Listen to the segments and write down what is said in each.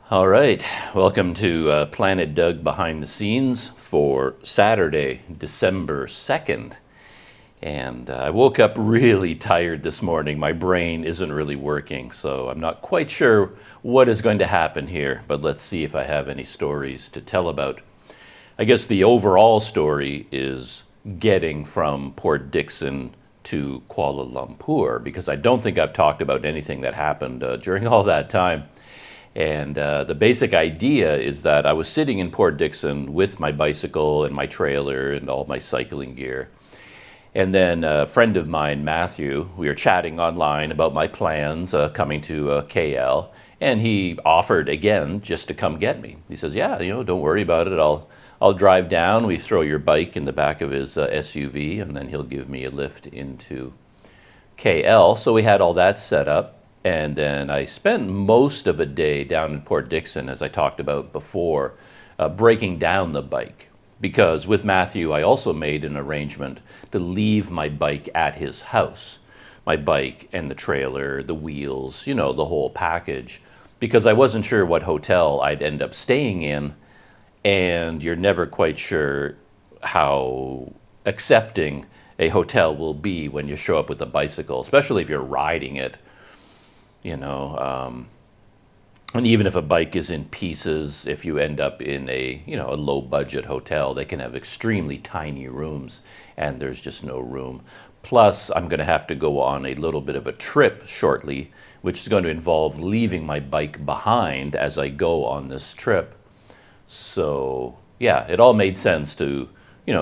All right, welcome to Planet Doug Behind the Scenes for Saturday, December 2nd. And I woke up really tired this morning. My brain isn't really working, so I'm not quite sure what is going to happen here, but let's see if I have any stories to tell about. I guess the overall story is getting from Port Dickson to Kuala Lumpur, because I don't think I've talked about anything that happened during all that time. And the basic idea is that I was sitting in Port Dickson with my bicycle and my trailer and all my cycling gear. And then a friend of mine, Matthew, we were chatting online about my plans coming to KL. And he offered again just to come get me. He says, yeah, don't worry about it. I'll drive down. We throw your bike in the back of his SUV, and then he'll give me a lift into KL. So we had all that set up. And then I spent most of a day down in Port Dickson, as I talked about before, breaking down the bike. Because with Matthew, I also made an arrangement to leave my bike at his house. My bike and the trailer, the wheels, the whole package. Because I wasn't sure what hotel I'd end up staying in. And you're never quite sure how accepting a hotel will be when you show up with a bicycle, especially if you're riding it. And even if a bike is in pieces, if you end up in a low budget hotel, they can have extremely tiny rooms and there's just no room. Plus, I'm going to have to go on a little bit of a trip shortly, which is going to involve leaving my bike behind as I go on this trip. So, yeah, it all made sense to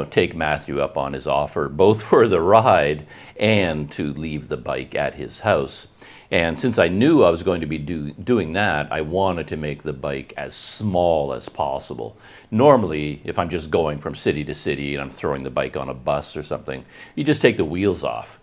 take Matthew up on his offer, both for the ride and to leave the bike at his house. And since I knew I was going to be doing that, I wanted to make the bike as small as possible. Normally, if I'm just going from city to city and I'm throwing the bike on a bus or something, you just take the wheels off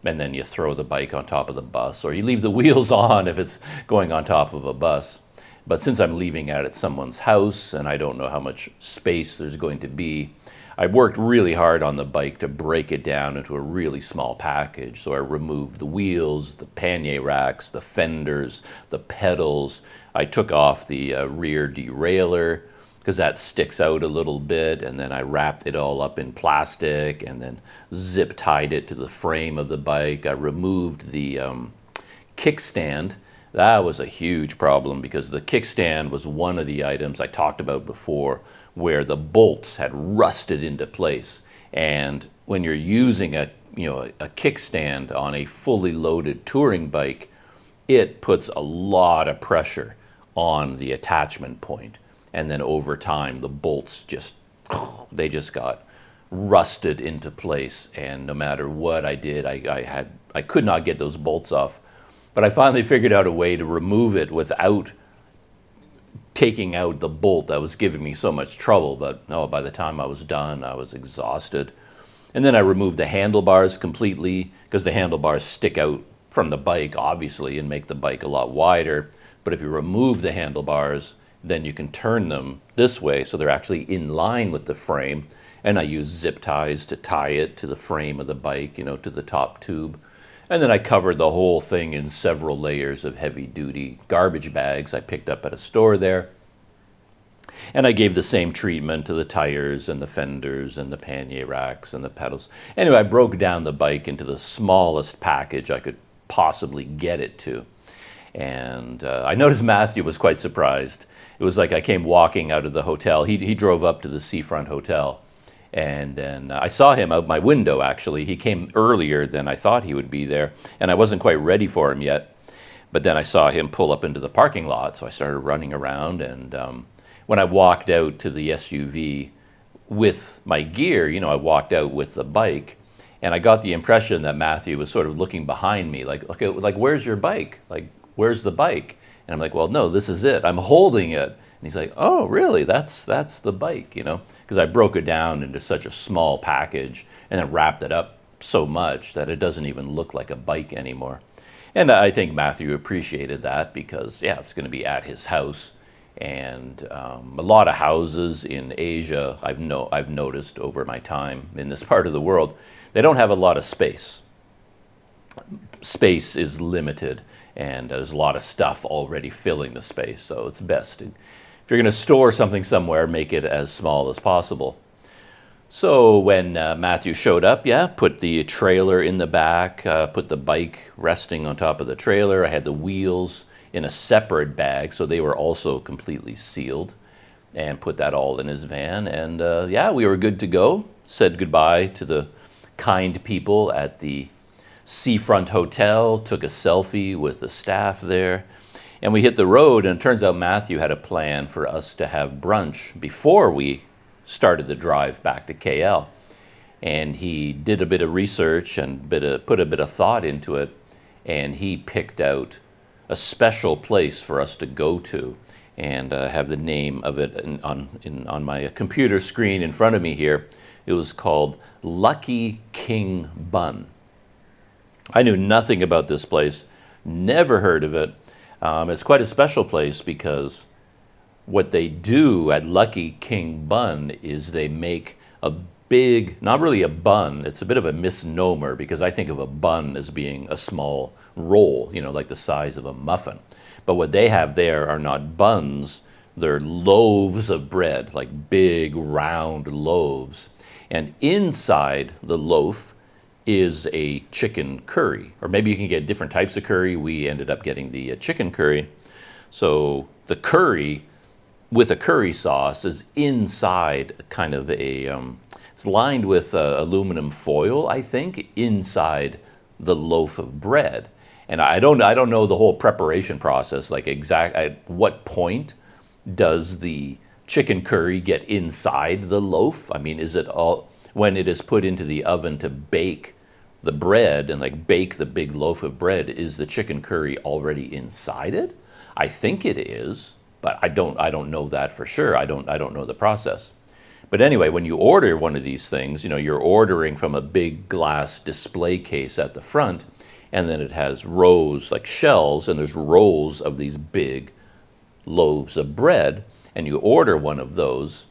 and then you throw the bike on top of the bus, or you leave the wheels on if it's going on top of a bus. But since I'm leaving it at someone's house and I don't know how much space there's going to be, I worked really hard on the bike to break it down into a really small package. So I removed the wheels, the pannier racks, the fenders, the pedals. I took off the rear derailleur because that sticks out a little bit. And then I wrapped it all up in plastic and then zip tied it to the frame of the bike. I removed the kickstand. That was a huge problem because the kickstand was one of the items I talked about before where the bolts had rusted into place. And when you're using a kickstand on a fully loaded touring bike, it puts a lot of pressure on the attachment point. And then over time, the bolts just got rusted into place. And no matter what I did, I could not get those bolts off. But I finally figured out a way to remove it without taking out the bolt that was giving me so much trouble. But by the time I was done, I was exhausted. And then I removed the handlebars completely because the handlebars stick out from the bike, obviously, and make the bike a lot wider. But if you remove the handlebars, then you can turn them this way so they're actually in line with the frame. And I use zip ties to tie it to the frame of the bike, to the top tube. And then I covered the whole thing in several layers of heavy-duty garbage bags I picked up at a store there. And I gave the same treatment to the tires and the fenders and the pannier racks and the pedals. Anyway, I broke down the bike into the smallest package I could possibly get it to. And I noticed Matthew was quite surprised. It was like I came walking out of the hotel. He drove up to the Seafront Hotel. And then I saw him out my window, actually. He came earlier than I thought he would be there, and I wasn't quite ready for him yet. But then I saw him pull up into the parking lot, so I started running around. And when I walked out to the SUV with my gear, I walked out with the bike, and I got the impression that Matthew was sort of looking behind me, like, okay, like, where's your bike? Like, where's the bike? And I'm like, well, no, this is it. I'm holding it. And he's like, oh, really? That's the bike, because I broke it down into such a small package and then wrapped it up so much that it doesn't even look like a bike anymore. And I think Matthew appreciated that because, yeah, it's going to be at his house. And a lot of houses in Asia, I've noticed over my time in this part of the world, they don't have a lot of space. space is limited, and there's a lot of stuff already filling the space, so it's best if you're going to store something somewhere, make it as small as possible. So when Matthew showed up, yeah, put the trailer in the back, put the bike resting on top of the trailer. I had the wheels in a separate bag, so they were also completely sealed, and put that all in his van. And yeah, we were good to go. Said goodbye to the kind people at the Seafront Hotel, took a selfie with the staff there, and we hit the road. And it turns out Matthew had a plan for us to have brunch before we started the drive back to KL. And he did a bit of research and put a bit of thought into it, and he picked out a special place for us to go to. And I have the name of it on my computer screen in front of me here. It was called Lucky King Bun. I knew nothing about this place, never heard of it. It's quite a special place because what they do at Lucky King Bun is they make a big, not really a bun, it's a bit of a misnomer because I think of a bun as being a small roll, you know, like the size of a muffin. But what they have there are not buns, they're loaves of bread, like big round loaves. And inside the loaf is a chicken curry, or maybe you can get different types of curry. We ended up getting the chicken curry. So the curry with a curry sauce is inside kind of a, it's lined with aluminum foil, I think, inside the loaf of bread. And I don't know the whole preparation process, like at what point does the chicken curry get inside the loaf? I mean, is it all, when it is put into the oven to bake the bread and like bake the big loaf of bread, is the chicken curry already inside it? I think it is, but I don't know that for sure. I don't know the process. But anyway, when you order one of these things, you know, you're ordering from a big glass display case at the front, and then it has rows, like shelves, and there's rows of these big loaves of bread, and you order one of those.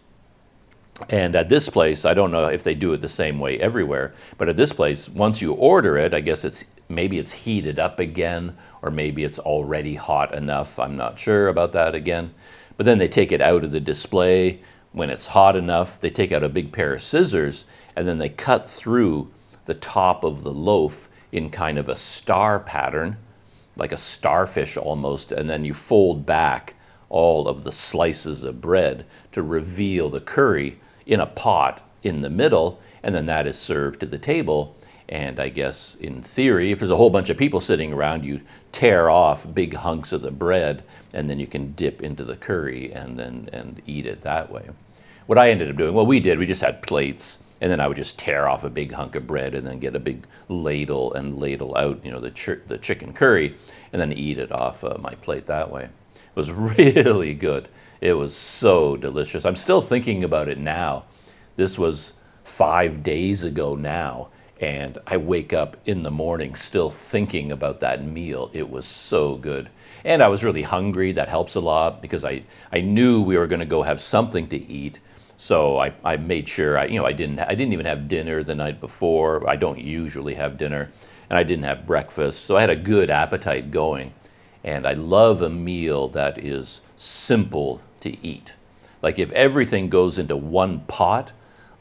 And at this place, I don't know if they do it the same way everywhere, but at this place, once you order it, I guess maybe it's heated up again, or maybe it's already hot enough. I'm not sure about that again. But then they take it out of the display. When it's hot enough, they take out a big pair of scissors, and then they cut through the top of the loaf in kind of a star pattern, like a starfish almost, and then you fold back all of the slices of bread to reveal the curry in a pot in the middle, and then that is served to the table. And I guess in theory, if there's a whole bunch of people sitting around, you tear off big hunks of the bread, and then you can dip into the curry and eat it that way. What I ended up doing, well, we just had plates, and then I would just tear off a big hunk of bread and then get a big ladle and ladle out, you know, the chicken curry, and then eat it off my plate that way. It was really good. It was so delicious. I'm still thinking about it now. This was 5 days ago now, and I wake up in the morning still thinking about that meal. It was so good. And I was really hungry. That helps a lot because I knew we were going to go have something to eat. So I made sure I didn't even have dinner the night before. I don't usually have dinner, and I didn't have breakfast. So I had a good appetite going. And I love a meal that is simple to eat. Like if everything goes into one pot,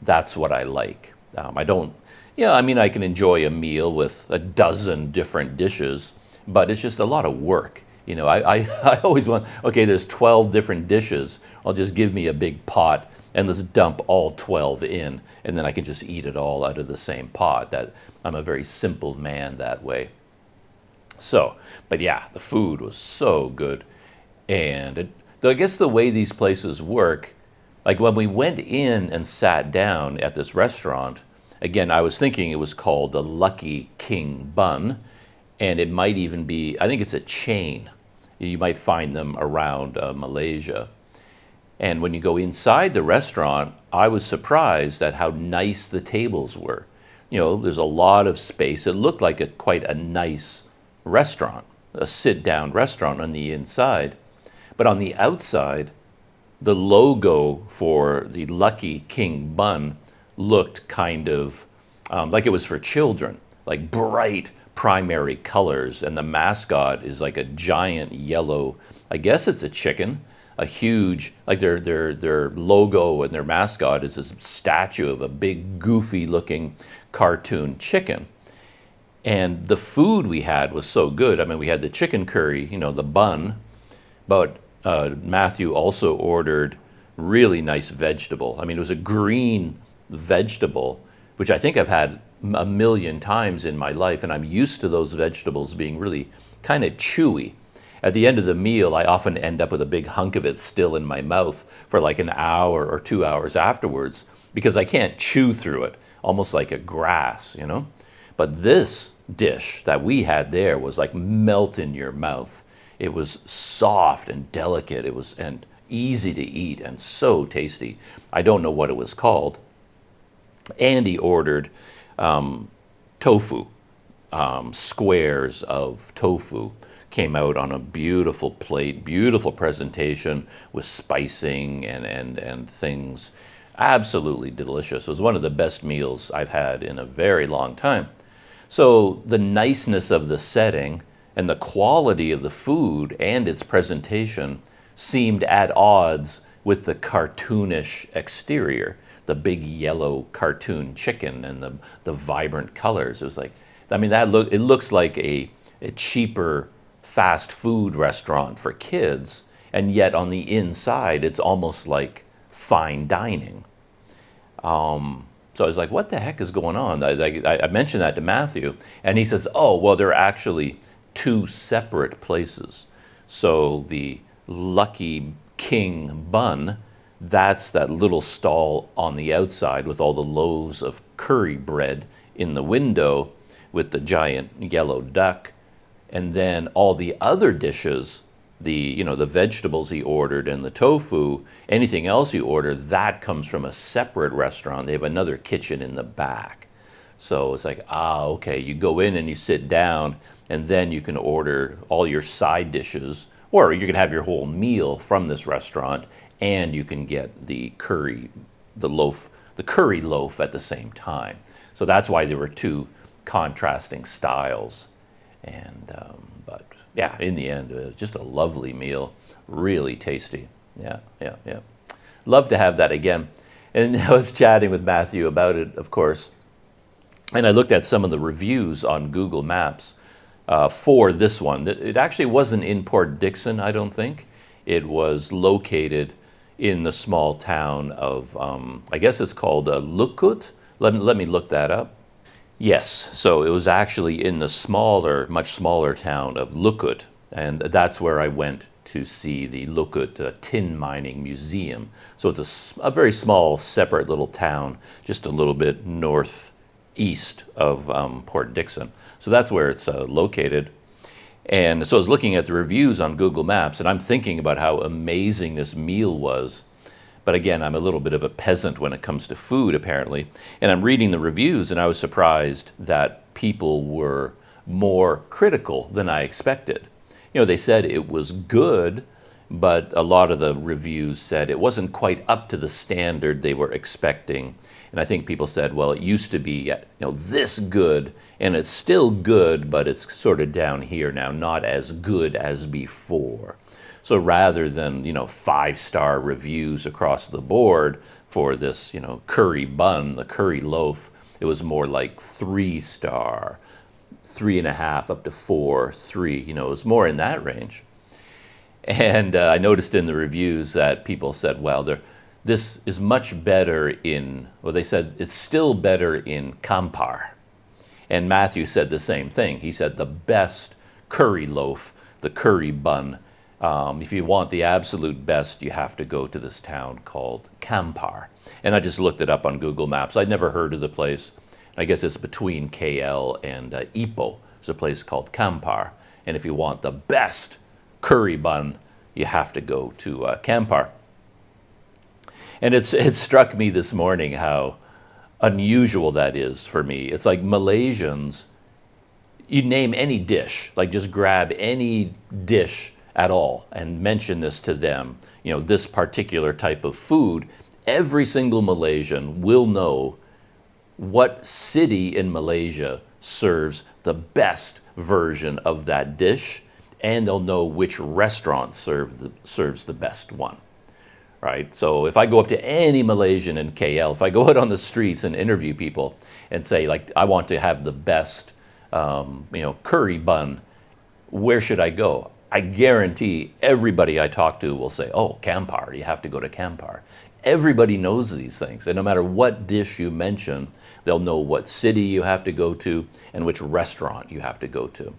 that's what I like. I can enjoy a meal with a dozen different dishes, but it's just a lot of work. You know, I always want, okay, there's 12 different dishes. I'll just give me a big pot and let's dump all 12 in, and then I can just eat it all out of the same pot. That I'm a very simple man that way. So, but yeah, the food was so good. And I guess the way these places work, like when we went in and sat down at this restaurant, again, I was thinking it was called the Lucky King Bun, and it might even be, I think it's a chain. You might find them around Malaysia. And when you go inside the restaurant, I was surprised at how nice the tables were. You know, there's a lot of space. It looked like quite a nice restaurant, a sit-down restaurant on the inside. But on the outside, the logo for the Lucky King Bun looked kind of like it was for children, like bright primary colors, and the mascot is like a giant yellow, I guess it's a chicken, a huge, like their logo and their mascot is this statue of a big goofy looking cartoon chicken. And the food we had was so good. I mean, we had the chicken curry, you know, the bun, but Matthew also ordered really nice vegetable. I mean, it was a green vegetable, which I think I've had a million times in my life, and I'm used to those vegetables being really kind of chewy. At the end of the meal, I often end up with a big hunk of it still in my mouth for like an hour or 2 hours afterwards because I can't chew through it, almost like a grass, you know? But this dish that we had there was like melt in your mouth. It was soft and delicate. It was and easy to eat and so tasty. I don't know what it was called. Andy ordered tofu, squares of tofu. Came out on a beautiful plate, beautiful presentation with spicing and things. Absolutely delicious. It was one of the best meals I've had in a very long time. So the niceness of the setting and the quality of the food and its presentation seemed at odds with the cartoonish exterior, the big yellow cartoon chicken and the vibrant colors. It was like, I mean, it looks like a cheaper fast food restaurant for kids, and yet on the inside it's almost like fine dining. So I was like, what the heck is going on? I mentioned that to Matthew, and he says, oh, well, they're actually two separate places. So the Lucky King bun, that's that little stall on the outside with all the loaves of curry bread in the window with the giant yellow duck. And then all the other dishes, the vegetables he ordered and the tofu, anything else he ordered, that comes from a separate restaurant. They have another kitchen in the back. So it's like, okay, you go in and you sit down, and then you can order all your side dishes, or you can have your whole meal from this restaurant, and you can get the curry loaf at the same time. So that's why there were two contrasting styles. And but yeah, in the end, it was just a lovely meal, really tasty. Yeah. Love to have that again. And I was chatting with Matthew about it, of course, and I looked at some of the reviews on Google Maps for this one. It actually wasn't in Port Dickson, I don't think. It was located in the small town of, I guess it's called Lukut. Let me look that up. Yes, so it was actually in the much smaller town of Lukut, and that's where I went to see the Lukut Tin Mining Museum. So it's a very small, separate little town, just a little bit northeast of Port Dickson. So that's where it's located. And so I was looking at the reviews on Google Maps, and I'm thinking about how amazing this meal was. But again, I'm a little bit of a peasant when it comes to food, apparently. And I'm reading the reviews, and I was surprised that people were more critical than I expected. You know, they said it was good, but a lot of the reviews said it wasn't quite up to the standard they were expecting. And I think people said, well, it used to be, this good, and it's still good, but it's sort of down here now, not as good as before. So rather than, 5-star reviews across the board for this, curry bun, the curry loaf, it was more like 3-star, 3.5 up to 4, 3, it was more in that range. And I noticed in the reviews that people said, well, this is much better they said it's still better in Kampar. And Matthew said the same thing. He said the best curry loaf, the curry bun, if you want the absolute best, you have to go to this town called Kampar. And I just looked it up on Google Maps. I'd never heard of the place. I guess it's between KL and Ipoh. There's a place called Kampar. And if you want the best curry bun, you have to go to Kampar. And it struck me this morning how unusual that is for me. It's like Malaysians, you name any dish, like just grab any dish at all and mention this to them, this particular type of food, every single Malaysian will know what city in Malaysia serves the best version of that dish, and they'll know which restaurant serves the best one, right? So if I go up to any Malaysian in KL, if I go out on the streets and interview people and say, like, I want to have the best, curry bun, where should I go? I guarantee everybody I talk to will say, oh, Kampar, you have to go to Kampar. Everybody knows these things, and no matter what dish you mention, they'll know what city you have to go to and which restaurant you have to go to.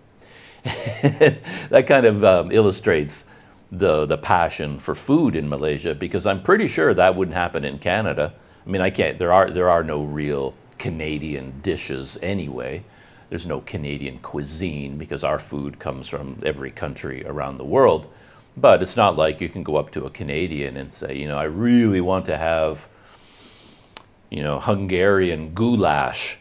That kind of illustrates the passion for food in Malaysia, because I'm pretty sure that wouldn't happen in Canada. I mean, there are no real Canadian dishes anyway. There's no Canadian cuisine because our food comes from every country around the world. But it's not like you can go up to a Canadian and say, I really want to have, Hungarian goulash.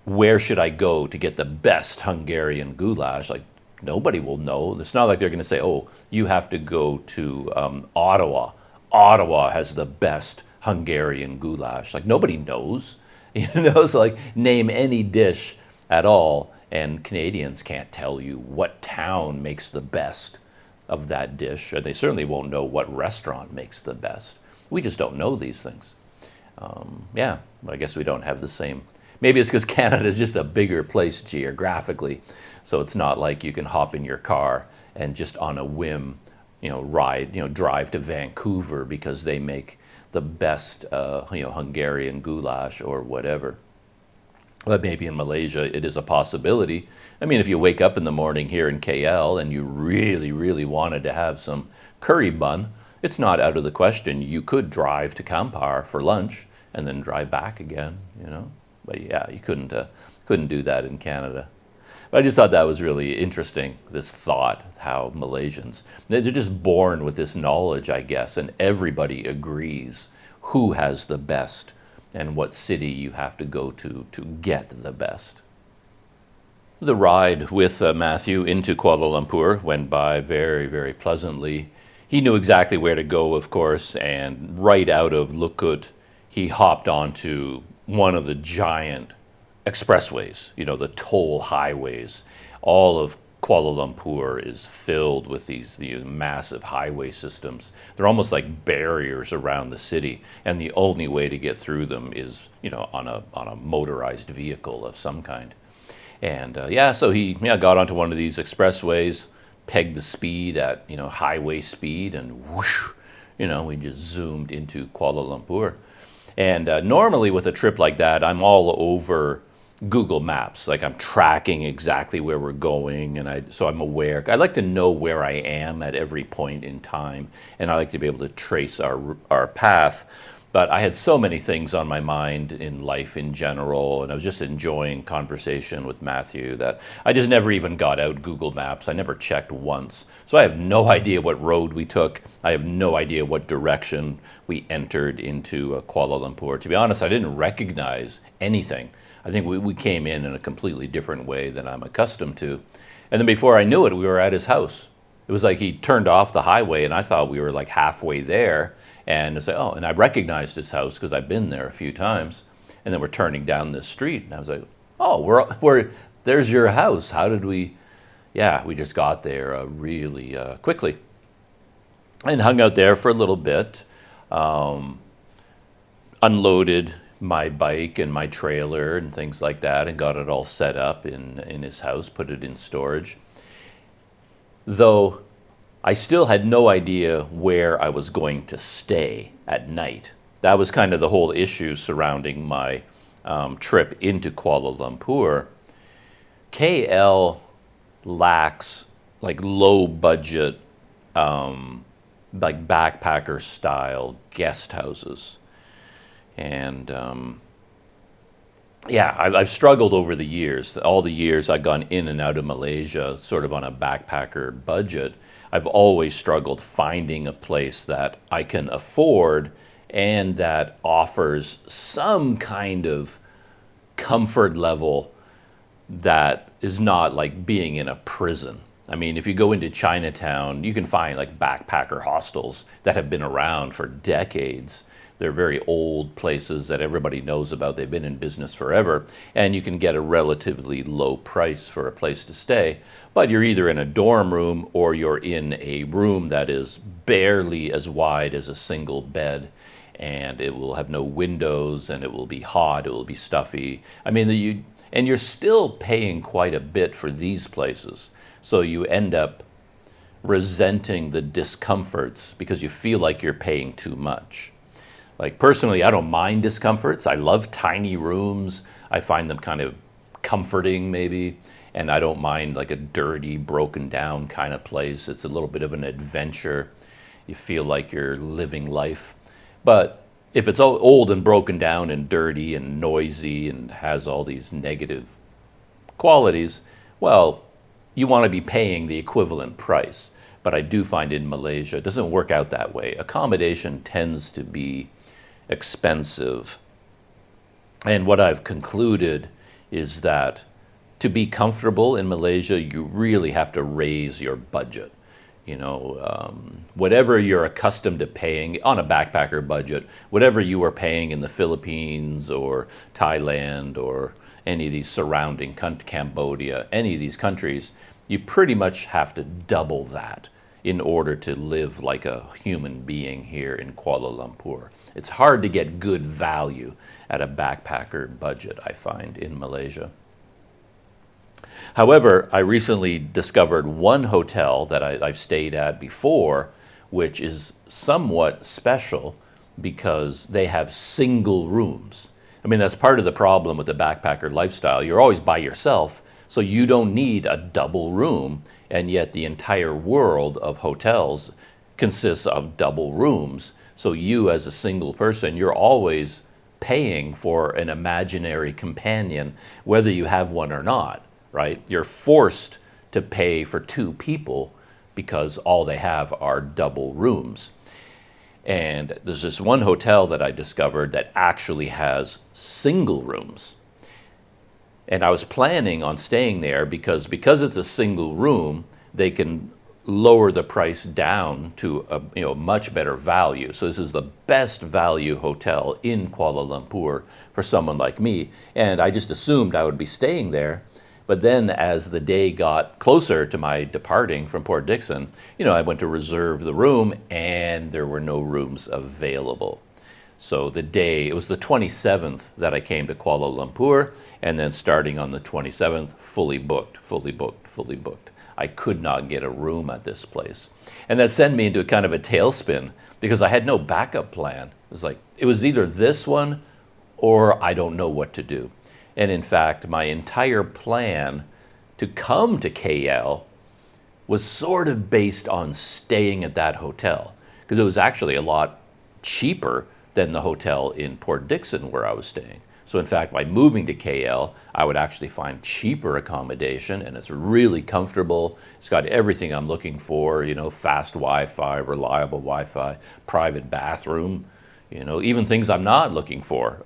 Where should I go to get the best Hungarian goulash? Like, nobody will know. It's not like they're going to say, oh, you have to go to Ottawa. Ottawa has the best Hungarian goulash. Like, nobody knows. So like, name any dish at all, and Canadians can't tell you what town makes the best of that dish, or they certainly won't know what restaurant makes the best. We just don't know these things. I guess we don't have the same. Maybe it's because Canada is just a bigger place geographically, so it's not like you can hop in your car and just on a whim, drive to Vancouver because they make the best, Hungarian goulash or whatever. But maybe in Malaysia it is a possibility. I mean, if you wake up in the morning here in KL and you really, really wanted to have some curry bun, it's not out of the question. You could drive to Kampar for lunch and then drive back again, But yeah, you couldn't do that in Canada. But I just thought that was really interesting, this thought, how Malaysians, they're just born with this knowledge, I guess, and everybody agrees who has the best and what city you have to go to get the best. The ride with Matthew into Kuala Lumpur went by very, very pleasantly. He knew exactly where to go, of course, and right out of Lukut, he hopped onto one of the giant expressways, the toll highways. All of Kuala Lumpur is filled with these massive highway systems. They're almost like barriers around the city, and the only way to get through them is, on a motorized vehicle of some kind. And so he got onto one of these expressways, pegged the speed at highway speed, and whoosh, we just zoomed into Kuala Lumpur. And normally with a trip like that, I'm all over Google Maps. Like, I'm tracking exactly where we're going, and so I'm aware. I like to know where I am at every point in time, and I like to be able to trace our path. But I had so many things on my mind in life in general, and I was just enjoying conversation with Matthew that I just never even got out Google Maps. I never checked once. So I have no idea what road we took. I have no idea what direction we entered into Kuala Lumpur. To be honest, I didn't recognize anything. I think we came in a completely different way than I'm accustomed to. And then before I knew it, we were at his house. It was like he turned off the highway, and I thought we were like halfway there. And I said, oh, and I recognized his house because I've been there a few times. And then we're turning down this street, and I was like, oh, there's your house. How did we? Yeah, we just got there really quickly, and hung out there for a little bit. Unloaded my bike and my trailer and things like that, and got it all set up in his house, put it in storage. Though I still had no idea where I was going to stay at night. That was kind of the whole issue surrounding my trip into Kuala Lumpur. KL lacks like low budget, like backpacker style guest houses. And I've struggled over the years. All the years I've gone in and out of Malaysia sort of on a backpacker budget, I've always struggled finding a place that I can afford and that offers some kind of comfort level that is not like being in a prison. I mean, if you go into Chinatown, you can find like backpacker hostels that have been around for decades. They're very old places that everybody knows about. They've been in business forever, and you can get a relatively low price for a place to stay. But you're either in a dorm room or you're in a room that is barely as wide as a single bed, and it will have no windows, and it will be hot, it will be stuffy. I mean, and you're still paying quite a bit for these places. So you end up resenting the discomforts because you feel like you're paying too much. Like personally, I don't mind discomforts. I love tiny rooms. I find them kind of comforting maybe. And I don't mind like a dirty, broken down kind of place. It's a little bit of an adventure. You feel like you're living life. But if it's old and broken down and dirty and noisy and has all these negative qualities, well, you want to be paying the equivalent price. But I do find in Malaysia, it doesn't work out that way. Accommodation tends to be expensive. And what I've concluded is that to be comfortable in Malaysia, you really have to raise your budget. You know, whatever you're accustomed to paying on a backpacker budget, whatever you were paying in the Philippines or Thailand or any of these surrounding Cambodia, any of these countries, you pretty much have to double that in order to live like a human being here in Kuala Lumpur. It's hard to get good value at a backpacker budget, I find, in Malaysia. However, I recently discovered one hotel that I've stayed at before, which is somewhat special because they have single rooms. I mean, that's part of the problem with the backpacker lifestyle. You're always by yourself, so you don't need a double room, and yet the entire world of hotels consists of double rooms. So you as a single person, you're always paying for an imaginary companion, whether you have one or not, right? You're forced to pay for two people because all they have are double rooms. And there's this one hotel that I discovered that actually has single rooms. And I was planning on staying there because it's a single room, they can lower the price down to a much better value. So this is the best value hotel in Kuala Lumpur for someone like me. And I just assumed I would be staying there. But then as the day got closer to my departing from Port Dickson, I went to reserve the room and there were no rooms available. So it was the 27th that I came to Kuala Lumpur, and then starting on the 27th, fully booked. I could not get a room at this place. And that sent me into kind of a tailspin because I had no backup plan. It was either this one or I don't know what to do. And in fact, my entire plan to come to KL was sort of based on staying at that hotel because it was actually a lot cheaper than the hotel in Port Dickson where I was staying. So in fact, by moving to KL, I would actually find cheaper accommodation, and it's really comfortable. It's got everything I'm looking for, fast Wi-Fi, reliable Wi-Fi, private bathroom, even things I'm not looking for.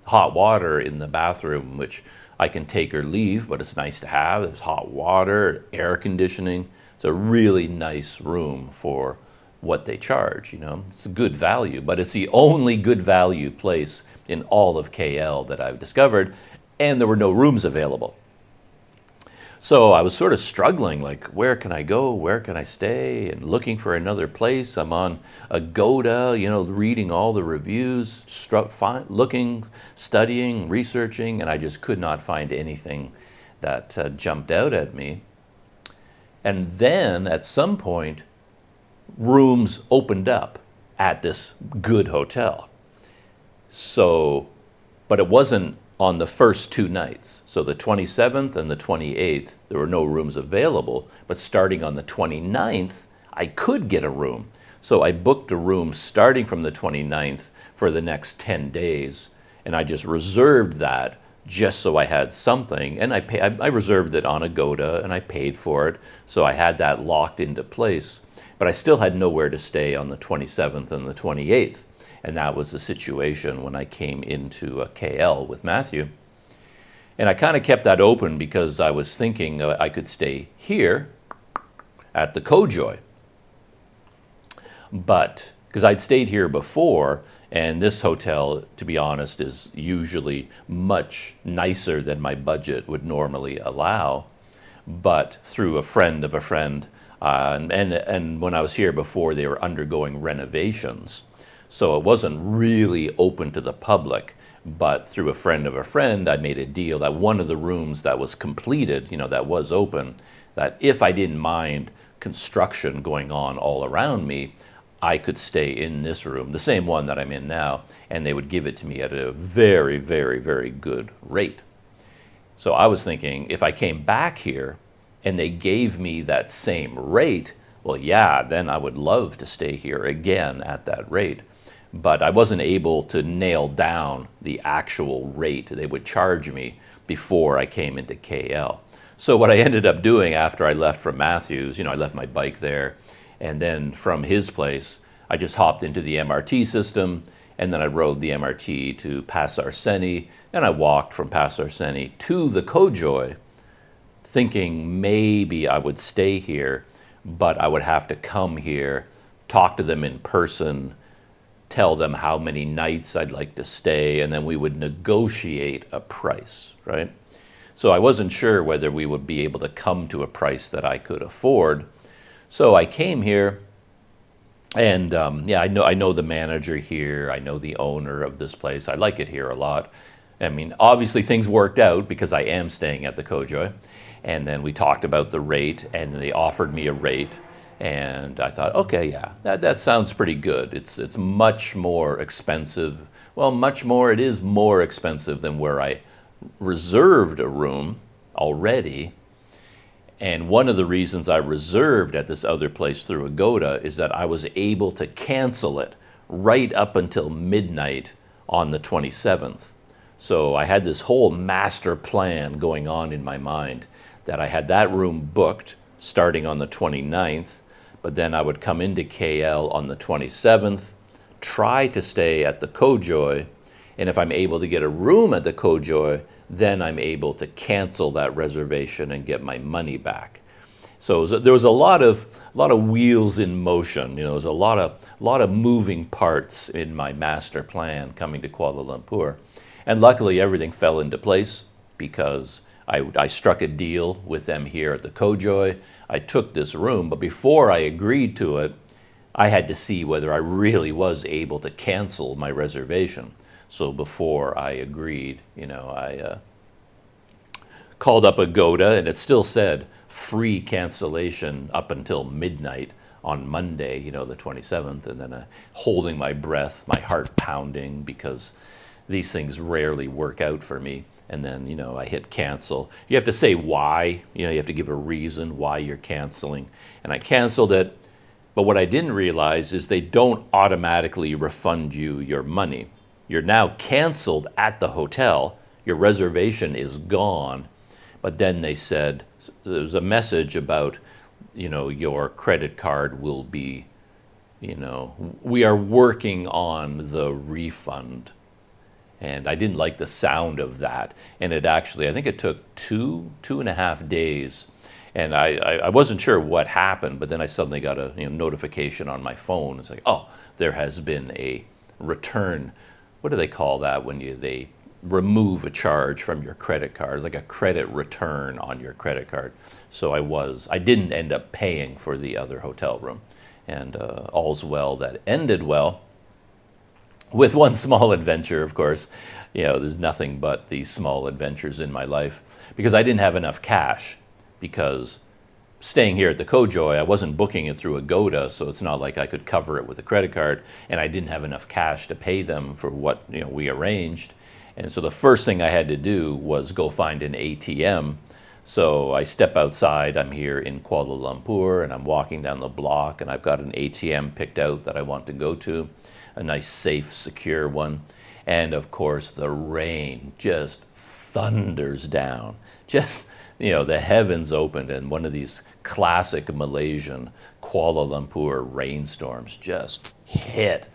Hot water in the bathroom, which I can take or leave, but it's nice to have. There's hot water, air conditioning. It's a really nice room for what they charge, It's a good value, but it's the only good value place in all of KL that I've discovered, and there were no rooms available. So I was sort of struggling, where can I go? Where can I stay? And looking for another place. I'm on Agoda, reading all the reviews, looking, studying, researching, and I just could not find anything that jumped out at me. And then at some point, rooms opened up at this good hotel. So, but it wasn't on the first two nights. So the 27th and the 28th, there were no rooms available, but starting on the 29th, I could get a room. So I booked a room starting from the 29th for the next 10 days, and I just reserved that just so I had something, and I reserved it on Agoda, and I paid for it, so I had that locked into place. But I still had nowhere to stay on the 27th and the 28th. And that was the situation when I came into KL with Matthew. And I kind of kept that open because I was thinking I could stay here at the Kojoy. But because I'd stayed here before, and this hotel, to be honest, is usually much nicer than my budget would normally allow, but through a friend of a friend, and when I was here before, they were undergoing renovations, so it wasn't really open to the public. But through a friend of a friend, I made a deal that one of the rooms that was completed, that was open, that if I didn't mind construction going on all around me, I could stay in this room, the same one that I'm in now, and they would give it to me at a very, very, very good rate. So I was thinking, if I came back here and they gave me that same rate, well, yeah, then I would love to stay here again at that rate. But I wasn't able to nail down the actual rate they would charge me before I came into KL. So what I ended up doing after I left from Matthews, I left my bike there, and then from his place, I just hopped into the MRT system, and then I rode the MRT to Pas Arseni, and I walked from Pas Arseni to the Kojoy, thinking maybe I would stay here, but I would have to come here, talk to them in person, tell them how many nights I'd like to stay, and then we would negotiate a price, right? So I wasn't sure whether we would be able to come to a price that I could afford. So I came here, and yeah, I know the manager here. I know the owner of this place. I like it here a lot. I mean, obviously things worked out because I am staying at the Kojoy. And then we talked about the rate, and they offered me a rate. And I thought, okay, yeah, that sounds pretty good. It's much more expensive. Well, it is more expensive than where I reserved a room already. And one of the reasons I reserved at this other place through Agoda is that I was able to cancel it right up until midnight on the 27th. So I had this whole master plan going on in my mind that I had that room booked starting on the 29th, but then I would come into KL on the 27th, try to stay at the Kojoy, and if I'm able to get a room at the Kojoy, then I'm able to cancel that reservation and get my money back. So there was a lot of wheels in motion. There was a lot of moving parts in my master plan coming to Kuala Lumpur, and luckily everything fell into place because I struck a deal with them here at the Kojoy. I took this room, but before I agreed to it, I had to see whether I really was able to cancel my reservation. So before I agreed, I called up Agoda, and it still said free cancellation up until midnight on Monday, the 27th, and then holding my breath, my heart pounding, because these things rarely work out for me. And then, I hit cancel. You have to say why, you have to give a reason why you're canceling. And I canceled it, but what I didn't realize is they don't automatically refund you your money. You're now canceled at the hotel, your reservation is gone, but then they said, there's a message about, your credit card will be, we are working on the refund. And I didn't like the sound of that. And it actually, I think it took two and a half days. And I wasn't sure what happened, but then I suddenly got a notification on my phone. It's like, oh, there has been a return. What do they call that when they remove a charge from your credit card? It's like a credit return on your credit card. So I didn't end up paying for the other hotel room. And all's well that ended well. With one small adventure, of course. There's nothing but these small adventures in my life, because I didn't have enough cash, because staying here at the Kojoy, I wasn't booking it through Agoda, so it's not like I could cover it with a credit card, and I didn't have enough cash to pay them for what we arranged. And so the first thing I had to do was go find an ATM. So I step outside, I'm here in Kuala Lumpur, and I'm walking down the block, and I've got an ATM picked out that I want to go to, a nice, safe, secure one. And of course, the rain just thunders down. Just, the heavens opened, and one of these classic Malaysian Kuala Lumpur rainstorms just hit.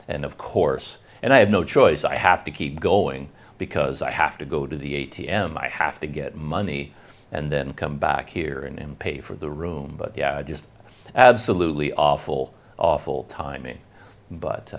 And of course, and I have no choice, I have to keep going because I have to go to the ATM, I have to get money. and then come back here and pay for the room. But yeah, just absolutely awful timing. But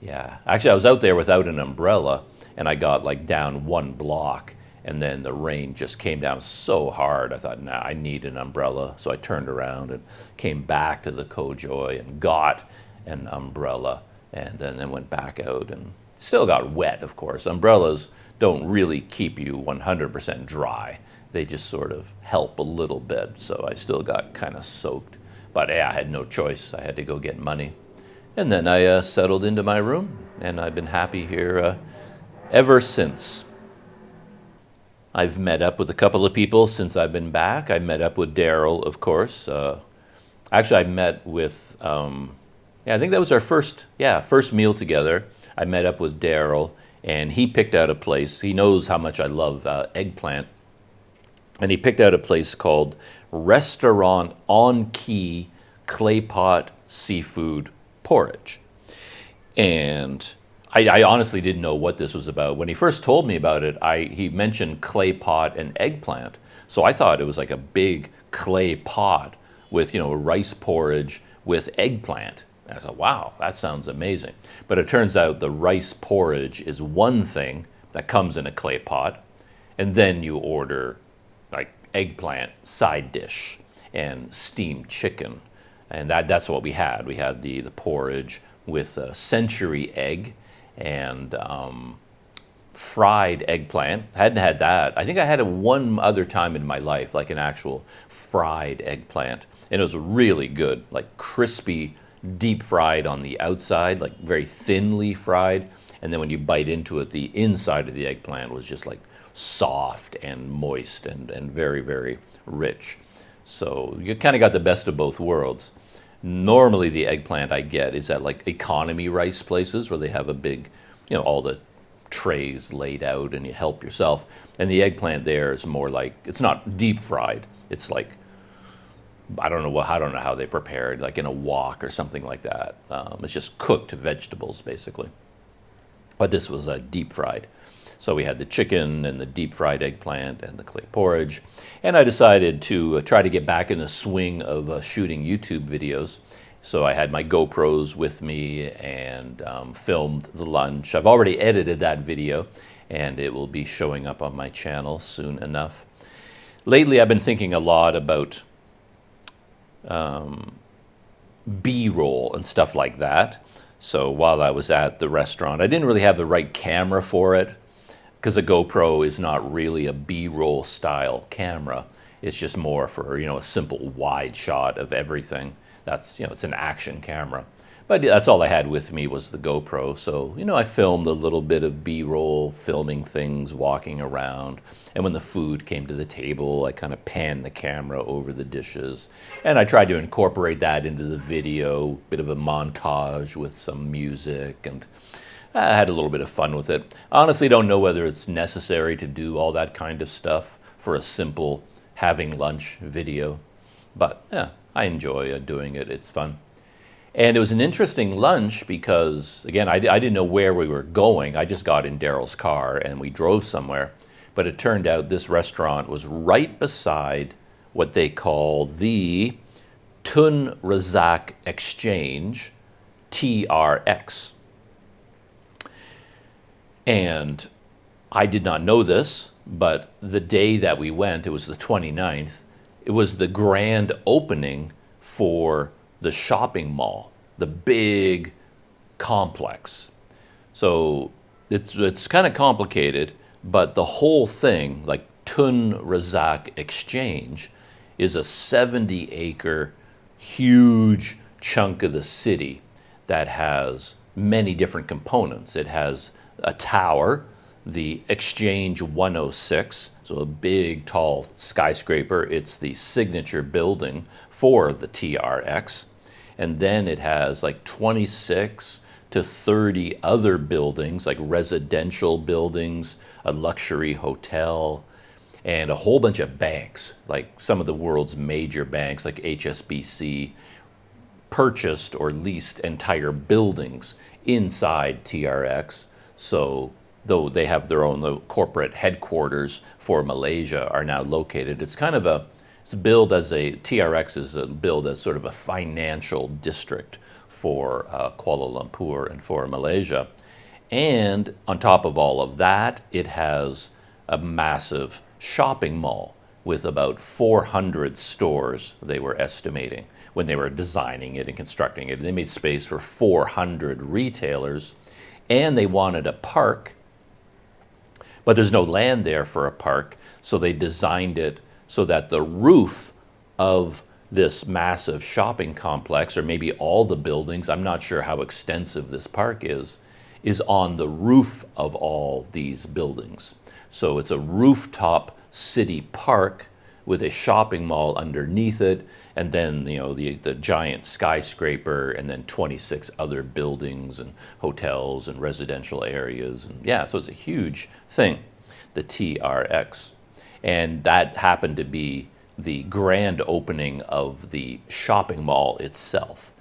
yeah, actually, I was out there without an umbrella, and I got like down one block, and then the rain just came down so hard. I thought, nah, I need an umbrella. So I turned around and came back to the Kojoy and got an umbrella, and then went back out and still got wet, of course. Umbrellas don't really keep you 100% dry. They just sort of help a little bit. So I still got kind of soaked. But yeah, I had no choice. I had to go get money. And then I settled into my room, and I've been happy here ever since. I've met up with a couple of people since I've been back. I met up with Daryl, of course. Actually, I met with, I think that was our first meal together. I met up with Daryl, and he picked out a place. He knows how much I love eggplant. And he picked out a place called Restaurant On Key Clay Pot Seafood Porridge. And I honestly didn't know what this was about. When he first told me about it, he mentioned clay pot and eggplant. So I thought it was like a big clay pot with, rice porridge with eggplant. And I thought, wow, that sounds amazing. But it turns out the rice porridge is one thing that comes in a clay pot, and then you order like eggplant side dish and steamed chicken. And that's what we had. We had the porridge with a century egg and fried eggplant. I hadn't had that. I think I had it one other time in my life, like an actual fried eggplant. And it was really good, like crispy, deep fried on the outside, like very thinly fried. And then when you bite into it, the inside of the eggplant was just like soft and moist and very, very rich. So you kind of got the best of both worlds. Normally the eggplant I get is at like economy rice places where they have a big, all the trays laid out and you help yourself. And the eggplant there is more like, it's not deep fried. It's like, I don't know how they prepare it, like in a wok or something like that. It's just cooked vegetables basically. But this was deep fried. So we had the chicken and the deep fried eggplant and the clay porridge. And I decided to try to get back in the swing of shooting YouTube videos. So I had my GoPros with me and filmed the lunch. I've already edited that video, and it will be showing up on my channel soon enough. Lately, I've been thinking a lot about B-roll and stuff like that. So while I was at the restaurant, I didn't really have the right camera for it, because a GoPro is not really a B-roll style camera. It's just more for, a simple wide shot of everything. That's, it's an action camera. But that's all I had with me was the GoPro. So, I filmed a little bit of B-roll, filming things, walking around. And when the food came to the table, I kind of panned the camera over the dishes. And I tried to incorporate that into the video, bit of a montage with some music, and I had a little bit of fun with it. Honestly, don't know whether it's necessary to do all that kind of stuff for a simple having lunch video. But yeah, I enjoy doing it. It's fun. And it was an interesting lunch because, again, I didn't know where we were going. I just got in Daryl's car and we drove somewhere. But it turned out this restaurant was right beside what they call the Tun Razak Exchange, TRX. And I did not know this, but the day that we went, it was the 29th, it was the grand opening for the shopping mall, the big complex. So it's kind of complicated, but the whole thing, like Tun Razak Exchange, is a 70-acre, huge chunk of the city that has many different components. It has a tower, the Exchange 106, so a big, tall skyscraper. It's the signature building for the TRX. And then it has like 26 to 30 other buildings, like residential buildings, a luxury hotel, and a whole bunch of banks, like some of the world's major banks, like HSBC, purchased or leased entire buildings inside TRX. So though they have their own corporate headquarters for Malaysia, are now located. It's kind of it's billed as TRX is billed as sort of a financial district for Kuala Lumpur and for Malaysia. And on top of all of that, it has a massive shopping mall with about 400 stores, they were estimating when they were designing it and constructing it. They made space for 400 retailers, and they wanted a park, but there's no land there for a park, so they designed it so that the roof of this massive shopping complex, or maybe all the buildings, I'm not sure how extensive this park is on the roof of all these buildings. So it's a rooftop city park with a shopping mall underneath it, and then the giant skyscraper, and then 26 other buildings and hotels and residential areas. And yeah, so it's a huge thing, the TRX. And that happened to be the grand opening of the shopping mall itself.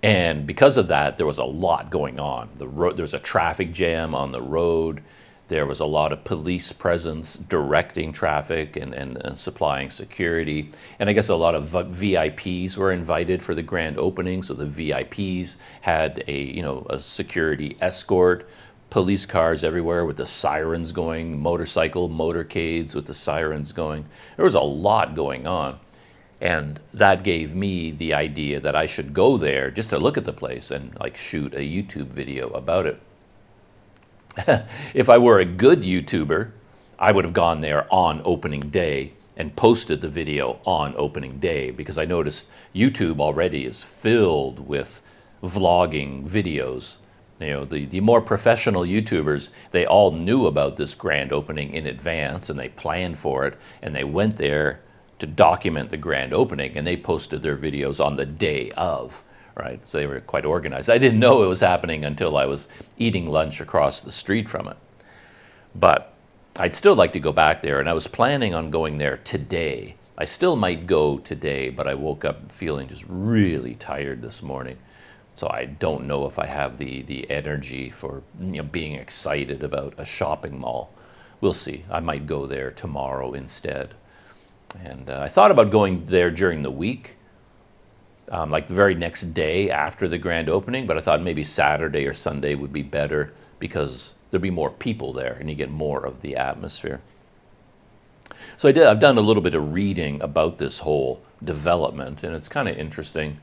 And because of that, there was a lot going on. There's a traffic jam on the road. There was a lot of police presence directing traffic and supplying security. And I guess a lot of VIPs were invited for the grand opening. So the VIPs had a security escort, police cars everywhere with the sirens going, motorcades with the sirens going. There was a lot going on. And that gave me the idea that I should go there just to look at the place and shoot a YouTube video about it. If I were a good YouTuber, I would have gone there on opening day and posted the video on opening day, because I noticed YouTube already is filled with vlogging videos. The more professional YouTubers, they all knew about this grand opening in advance, and they planned for it, and they went there to document the grand opening, and they posted their videos on the day of. Right, so they were quite organized. I didn't know it was happening until I was eating lunch across the street from it. But I'd still like to go back there, and I was planning on going there today. I still might go today, but I woke up feeling just really tired this morning. So I don't know if I have the energy for being excited about a shopping mall. We'll see. I might go there tomorrow instead. And I thought about going there during the week, like the very next day after the grand opening, but I thought maybe Saturday or Sunday would be better because there'd be more people there and you get more of the atmosphere. So I've done a little bit of reading about this whole development, and it's kind of interesting.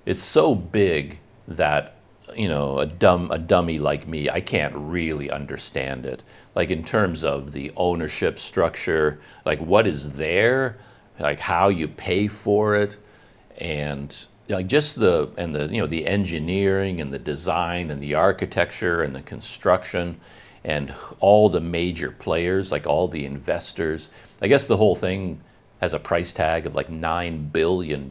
It's so big that a dummy like me, I can't really understand it. Like in terms of the ownership structure, like what is there, like how you pay for it, and just the engineering and the design and the architecture and the construction and all the major players, like all the investors. I guess the whole thing has a price tag of like $9 billion.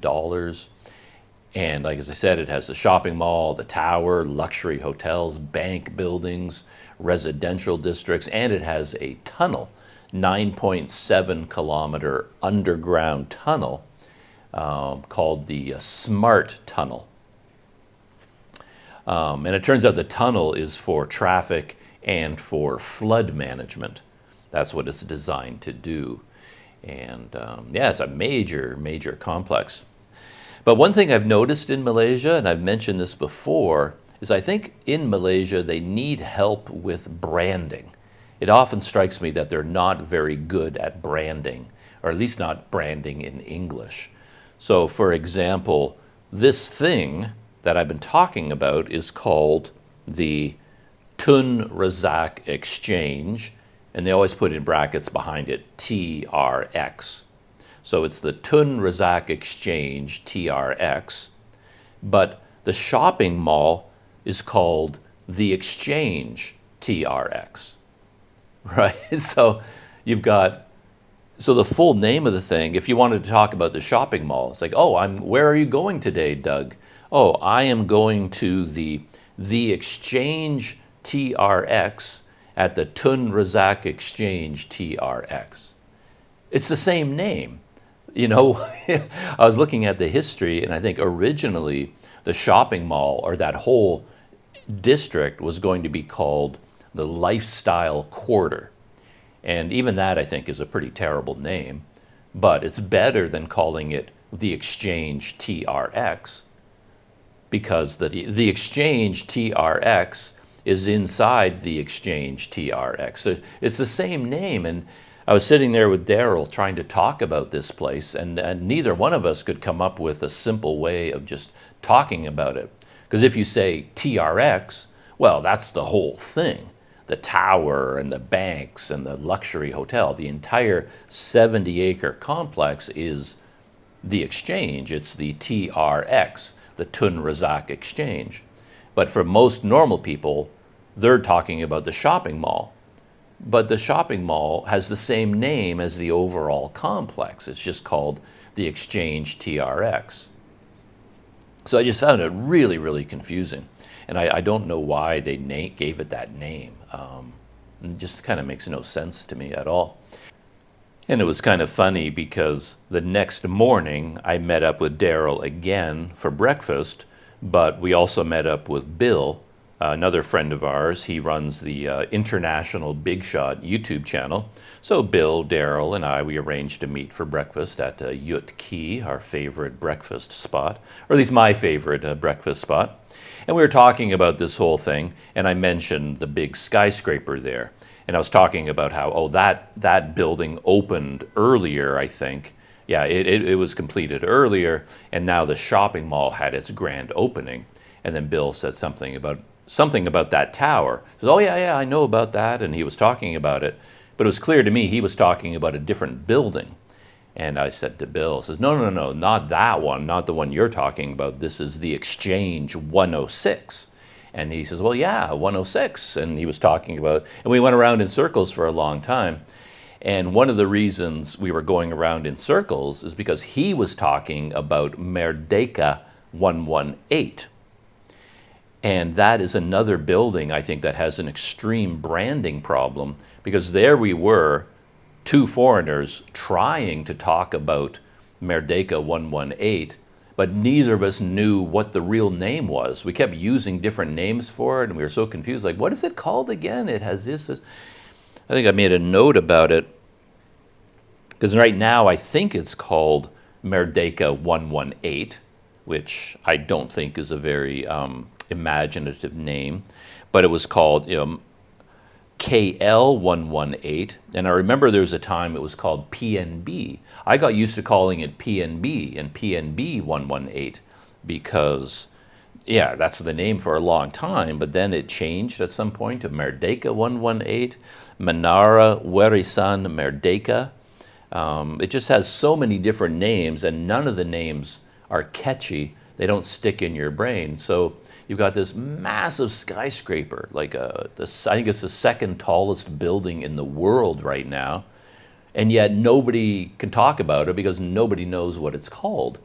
And as I said, it has the shopping mall, the tower, luxury hotels, bank buildings, residential districts, and it has a tunnel, 9.7 kilometer underground tunnel called the Smart Tunnel. And it turns out the tunnel is for traffic and for flood management. That's what it's designed to do. And yeah, it's a major, major complex. But one thing I've noticed in Malaysia, and I've mentioned this before, is I think in Malaysia they need help with branding. It often strikes me that they're not very good at branding, or at least not branding in English. So for example, this thing that I've been talking about is called the Tun Razak Exchange, and they always put in brackets behind it, TRX. So it's the Tun Razak Exchange, TRX, but the shopping mall is called the Exchange, TRX, right? So you've got, so the full name of the thing, if you wanted to talk about the shopping mall, it's like, oh, where are you going today, Doug? Oh, I am going to the Exchange TRX at the Tun Razak Exchange TRX. It's the same name. I was looking at the history, and I think originally the shopping mall, or that whole district, was going to be called the Lifestyle Quarter. And even that, I think, is a pretty terrible name, but it's better than calling it the Exchange TRX, because the Exchange TRX is inside the Exchange TRX. So it's the same name. And I was sitting there with Daryl trying to talk about this place, and neither one of us could come up with a simple way of just talking about it. Because if you say TRX, well, that's the whole thing. The tower and the banks and the luxury hotel, the entire 70-acre complex is the Exchange. It's the TRX, the Tun Razak Exchange. But for most normal people, they're talking about the shopping mall. But the shopping mall has the same name as the overall complex. It's just called the Exchange TRX. So I just found it really, really confusing. And I don't know why they gave it that name. It just kind of makes no sense to me at all. And it was kind of funny because the next morning I met up with Daryl again for breakfast, but we also met up with Bill, another friend of ours. He runs the International Big Shot YouTube channel. So Bill, Daryl, and we arranged to meet for breakfast at Yut Ki, our favorite breakfast spot, or at least my favorite breakfast spot. And we were talking about this whole thing, and I mentioned the big skyscraper there. And I was talking about how, oh, that building opened earlier, I think. Yeah, it was completed earlier, and now the shopping mall had its grand opening. And then Bill said something about that tower. He said, oh, yeah, I know about that, and he was talking about it. But it was clear to me he was talking about a different building. And I said to Bill, says, no, not that one, not the one you're talking about. This is the Exchange 106. And he says, well, yeah, 106. And he was talking about, and we went around in circles for a long time. And one of the reasons we were going around in circles is because he was talking about Merdeka 118. And that is another building, I think, that has an extreme branding problem, because there we were, two foreigners trying to talk about Merdeka 118, but neither of us knew what the real name was. We kept using different names for it, and we were so confused, like, what is it called again? It has this. I think I made a note about it, because right now I think it's called Merdeka 118, which I don't think is a very imaginative name, but it was called, KL 118, and I remember there was a time it was called PNB. I got used to calling it PNB and PNB 118 because, yeah, that's the name for a long time, but then it changed at some point to Merdeka 118, Menara Warisan Merdeka. It just has so many different names, and none of the names are catchy. They don't stick in your brain. So you've got this massive skyscraper, like I think it's the second tallest building in the world right now, and yet nobody can talk about it because nobody knows what it's called.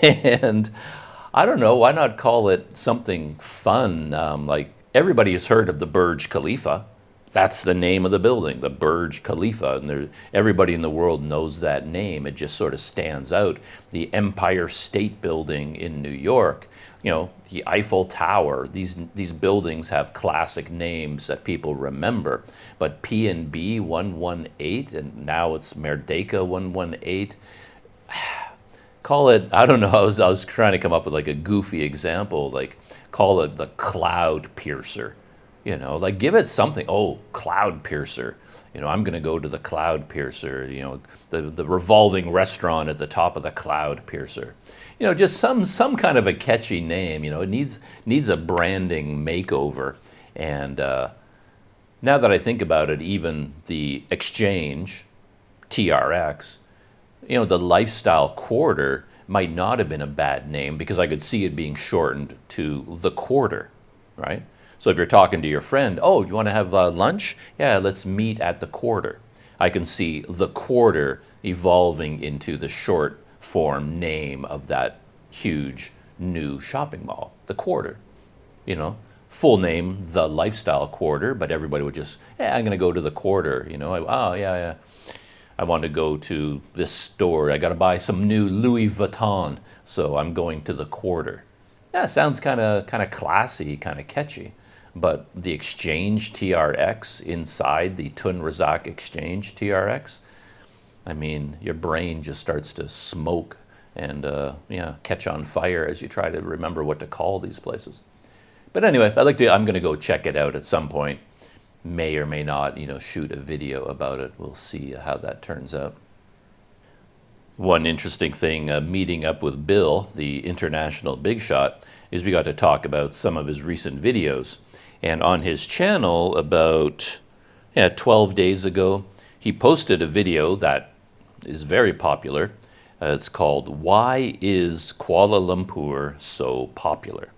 And I don't know, why not call it something fun? Like everybody has heard of the Burj Khalifa. That's the name of the building, the Burj Khalifa, and everybody in the world knows that name. It just sort of stands out. The Empire State Building in New York, the Eiffel Tower, these buildings have classic names that people remember. But PNB 118, and now it's Merdeka 118. Call it, I don't know, I was trying to come up with like a goofy example, like call it the Cloud Piercer. Like give it something. Oh, Cloud Piercer. I'm going to go to the Cloud Piercer, the revolving restaurant at the top of the Cloud Piercer. Just some kind of a catchy name. It needs a branding makeover. And now that I think about it, even the Exchange, TRX, the Lifestyle Quarter might not have been a bad name because I could see it being shortened to the Quarter, right? So if you're talking to your friend, oh, you want to have lunch? Yeah, let's meet at the Quarter. I can see the Quarter evolving into the short form name of that huge new shopping mall, the Quarter. Full name, the Lifestyle Quarter, but everybody would just, I'm going to go to the Quarter. Oh, yeah. I want to go to this store. I got to buy some new Louis Vuitton, so I'm going to the Quarter. Yeah, sounds kind of classy, kind of catchy. but the Exchange TRX inside the Tun Razak Exchange TRX, I mean, your brain just starts to smoke and catch on fire as you try to remember what to call these places. But anyway, I'm going to go check it out at some point. May or may not, shoot a video about it. We'll see how that turns out. One interesting thing, meeting up with Bill, the international big shot, is we got to talk about some of his recent videos. And on his channel about 12 days ago, he posted a video that is very popular. It's called "Why is Kuala Lumpur So Popular?"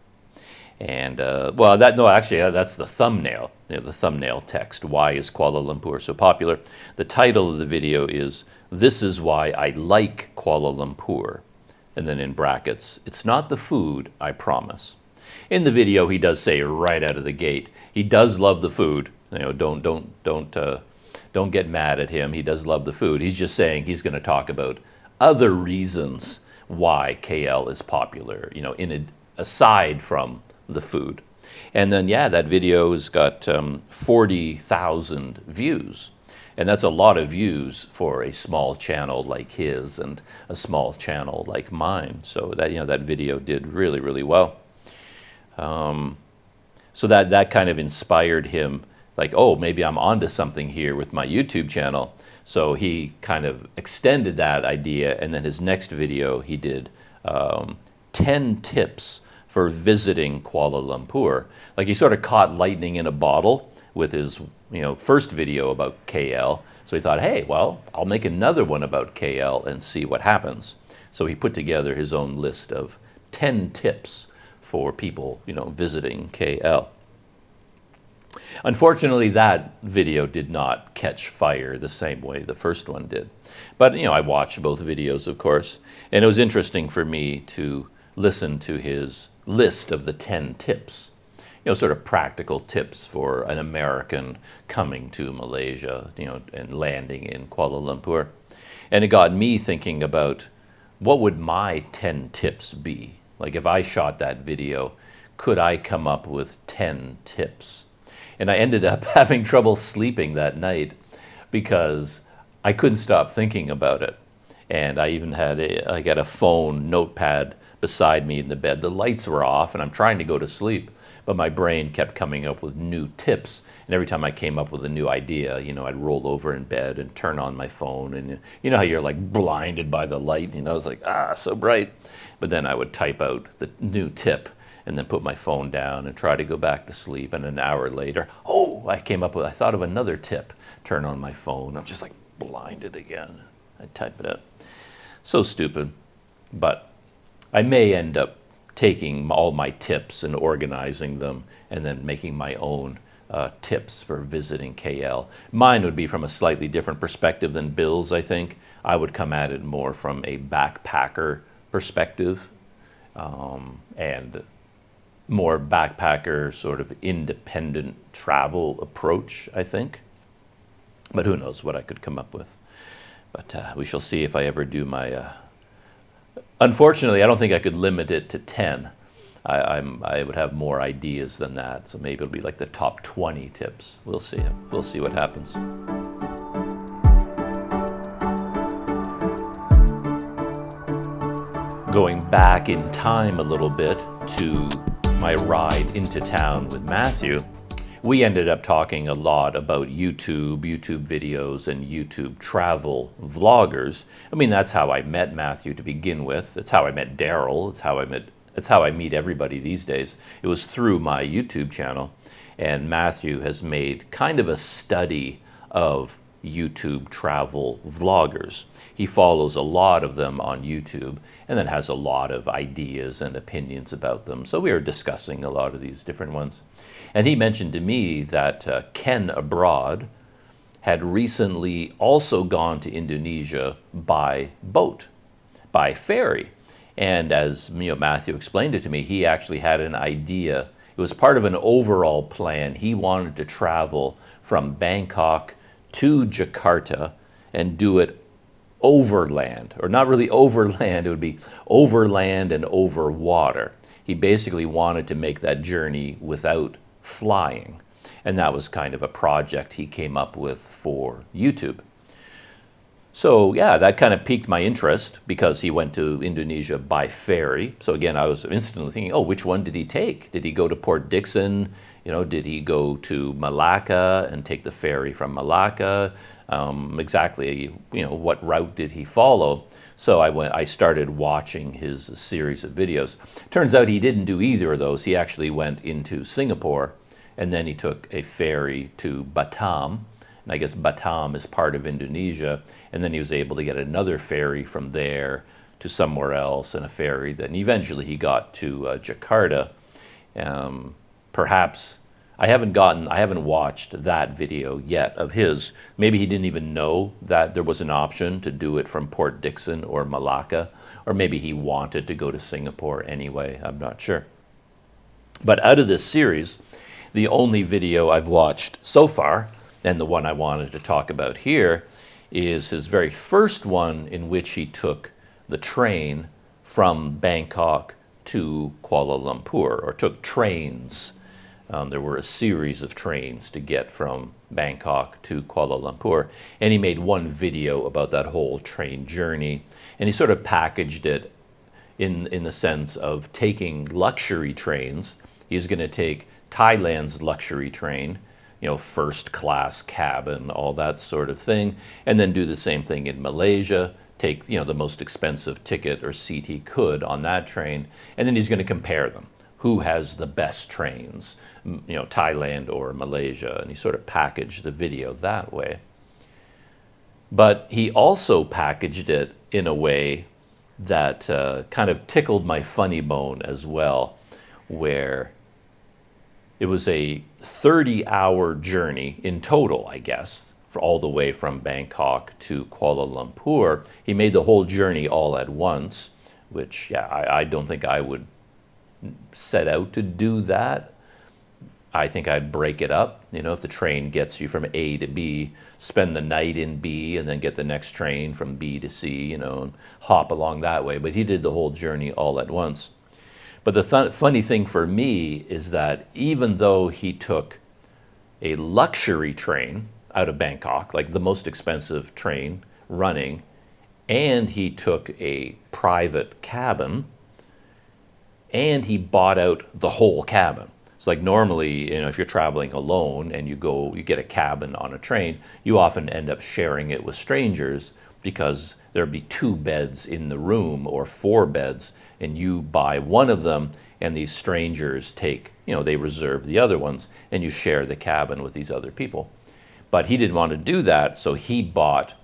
And that's the thumbnail. The thumbnail text. Why is Kuala Lumpur so popular? The title of the video is "This is why I like Kuala Lumpur," and then in brackets, "It's not the food, I promise." In the video, he does say right out of the gate, he does love the food. Don't get mad at him. He does love the food. He's just saying he's going to talk about other reasons why KL is popular, aside from the food. And then, that video has got 40,000 views. And that's a lot of views for a small channel like his and a small channel like mine. So that video did really, really well. So that kind of inspired him, like, oh, maybe I'm onto something here with my YouTube channel. So he kind of extended that idea, and then his next video he did 10 tips for visiting Kuala Lumpur. Like, he sort of caught lightning in a bottle with his first video about KL. So he thought, hey, well, I'll make another one about KL and see what happens. So he put together his own list of 10 tips for people visiting KL. Unfortunately, that video did not catch fire the same way the first one did. But, I watched both videos, of course, and it was interesting for me to listen to his list of the 10 tips, sort of practical tips for an American coming to Malaysia, and landing in Kuala Lumpur. And it got me thinking about, what would my 10 tips be? Like, if I shot that video, could I come up with 10 tips? And I ended up having trouble sleeping that night because I couldn't stop thinking about it. And I even had I got a phone notepad beside me in the bed. The lights were off and I'm trying to go to sleep, but my brain kept coming up with new tips. And every time I came up with a new idea, I'd roll over in bed and turn on my phone. And you know how you're like blinded by the light, it's like, so bright. But then I would type out the new tip and then put my phone down and try to go back to sleep. And an hour later, I thought of another tip. Turn on my phone. I'm just like blinded again. I type it out. So stupid. But I may end up taking all my tips and organizing them and then making my own tips for visiting KL. Mine would be from a slightly different perspective than Bill's, I think. I would come at it more from a backpacker perspective, and more backpacker, sort of independent travel approach, I think. But who knows what I could come up with. But we shall see if I ever do my... Unfortunately, I don't think I could limit it to 10. I would have more ideas than that. So maybe it'll be like the top 20 tips. We'll see. We'll see what happens. Going back in time a little bit to my ride into town with Matthew, we ended up talking a lot about YouTube videos, and YouTube travel vloggers. I mean, that's how I met Matthew to begin with. That's how I met Daryl. It's how I meet everybody these days. It was through my YouTube channel. And Matthew has made kind of a study of YouTube travel vloggers. He follows a lot of them on YouTube and then has a lot of ideas and opinions about them. So we were discussing a lot of these different ones. And he mentioned to me that Ken Abroad had recently also gone to Indonesia by boat, by ferry. And as Matthew explained it to me, he actually had an idea. It was part of an overall plan. He wanted to travel from Bangkok to Jakarta and do it overland, or not really overland, it would be overland and over water. He basically wanted to make that journey without flying. And that was kind of a project he came up with for YouTube. So yeah, that kind of piqued my interest because he went to Indonesia by ferry. So again, I was instantly thinking, oh, which one did he take? Did he go to Port Dickson? Did he go to Malacca and take the ferry from Malacca? Exactly, what route did he follow? So I started watching his series of videos. Turns out he didn't do either of those. He actually went into Singapore, and then he took a ferry to Batam. And I guess Batam is part of Indonesia. And then he was able to get another ferry from there to somewhere else, and a ferry. Then eventually he got to Jakarta. Perhaps I haven't watched that video yet of his. Maybe he didn't even know that there was an option to do it from Port Dickson or Malacca, or maybe he wanted to go to Singapore anyway. I'm not sure. But out of this series, the only video I've watched so far, and the one I wanted to talk about here, is his very first one, in which he took the train from Bangkok to Kuala Lumpur, or took trains. There were a series of trains to get from Bangkok to Kuala Lumpur, and he made one video about that whole train journey, and he sort of packaged it in the sense of taking luxury trains. He's going to take Thailand's luxury train, first class cabin, all that sort of thing, and then do the same thing in Malaysia, take the most expensive ticket or seat he could on that train, and then he's going to compare them. Who has the best trains, Thailand or Malaysia? And he sort of packaged the video that way. But he also packaged it in a way that kind of tickled my funny bone as well, where it was a 30-hour journey in total, I guess, for all the way from Bangkok to Kuala Lumpur. He made the whole journey all at once, which, yeah, I don't think I would set out to do that. I think I'd break it up. If the train gets you from A to B, spend the night in B and then get the next train from B to C, and hop along that way. But he did the whole journey all at once. But the funny thing for me is that even though he took a luxury train out of Bangkok, like the most expensive train running, and he took a private cabin, and he bought out the whole cabin. It's like normally, if you're traveling alone and you get a cabin on a train, you often end up sharing it with strangers because there'd be 2 beds in the room or 4 beds, and you buy one of them, and these strangers take, they reserve the other ones, and you share the cabin with these other people. But he didn't want to do that, so he bought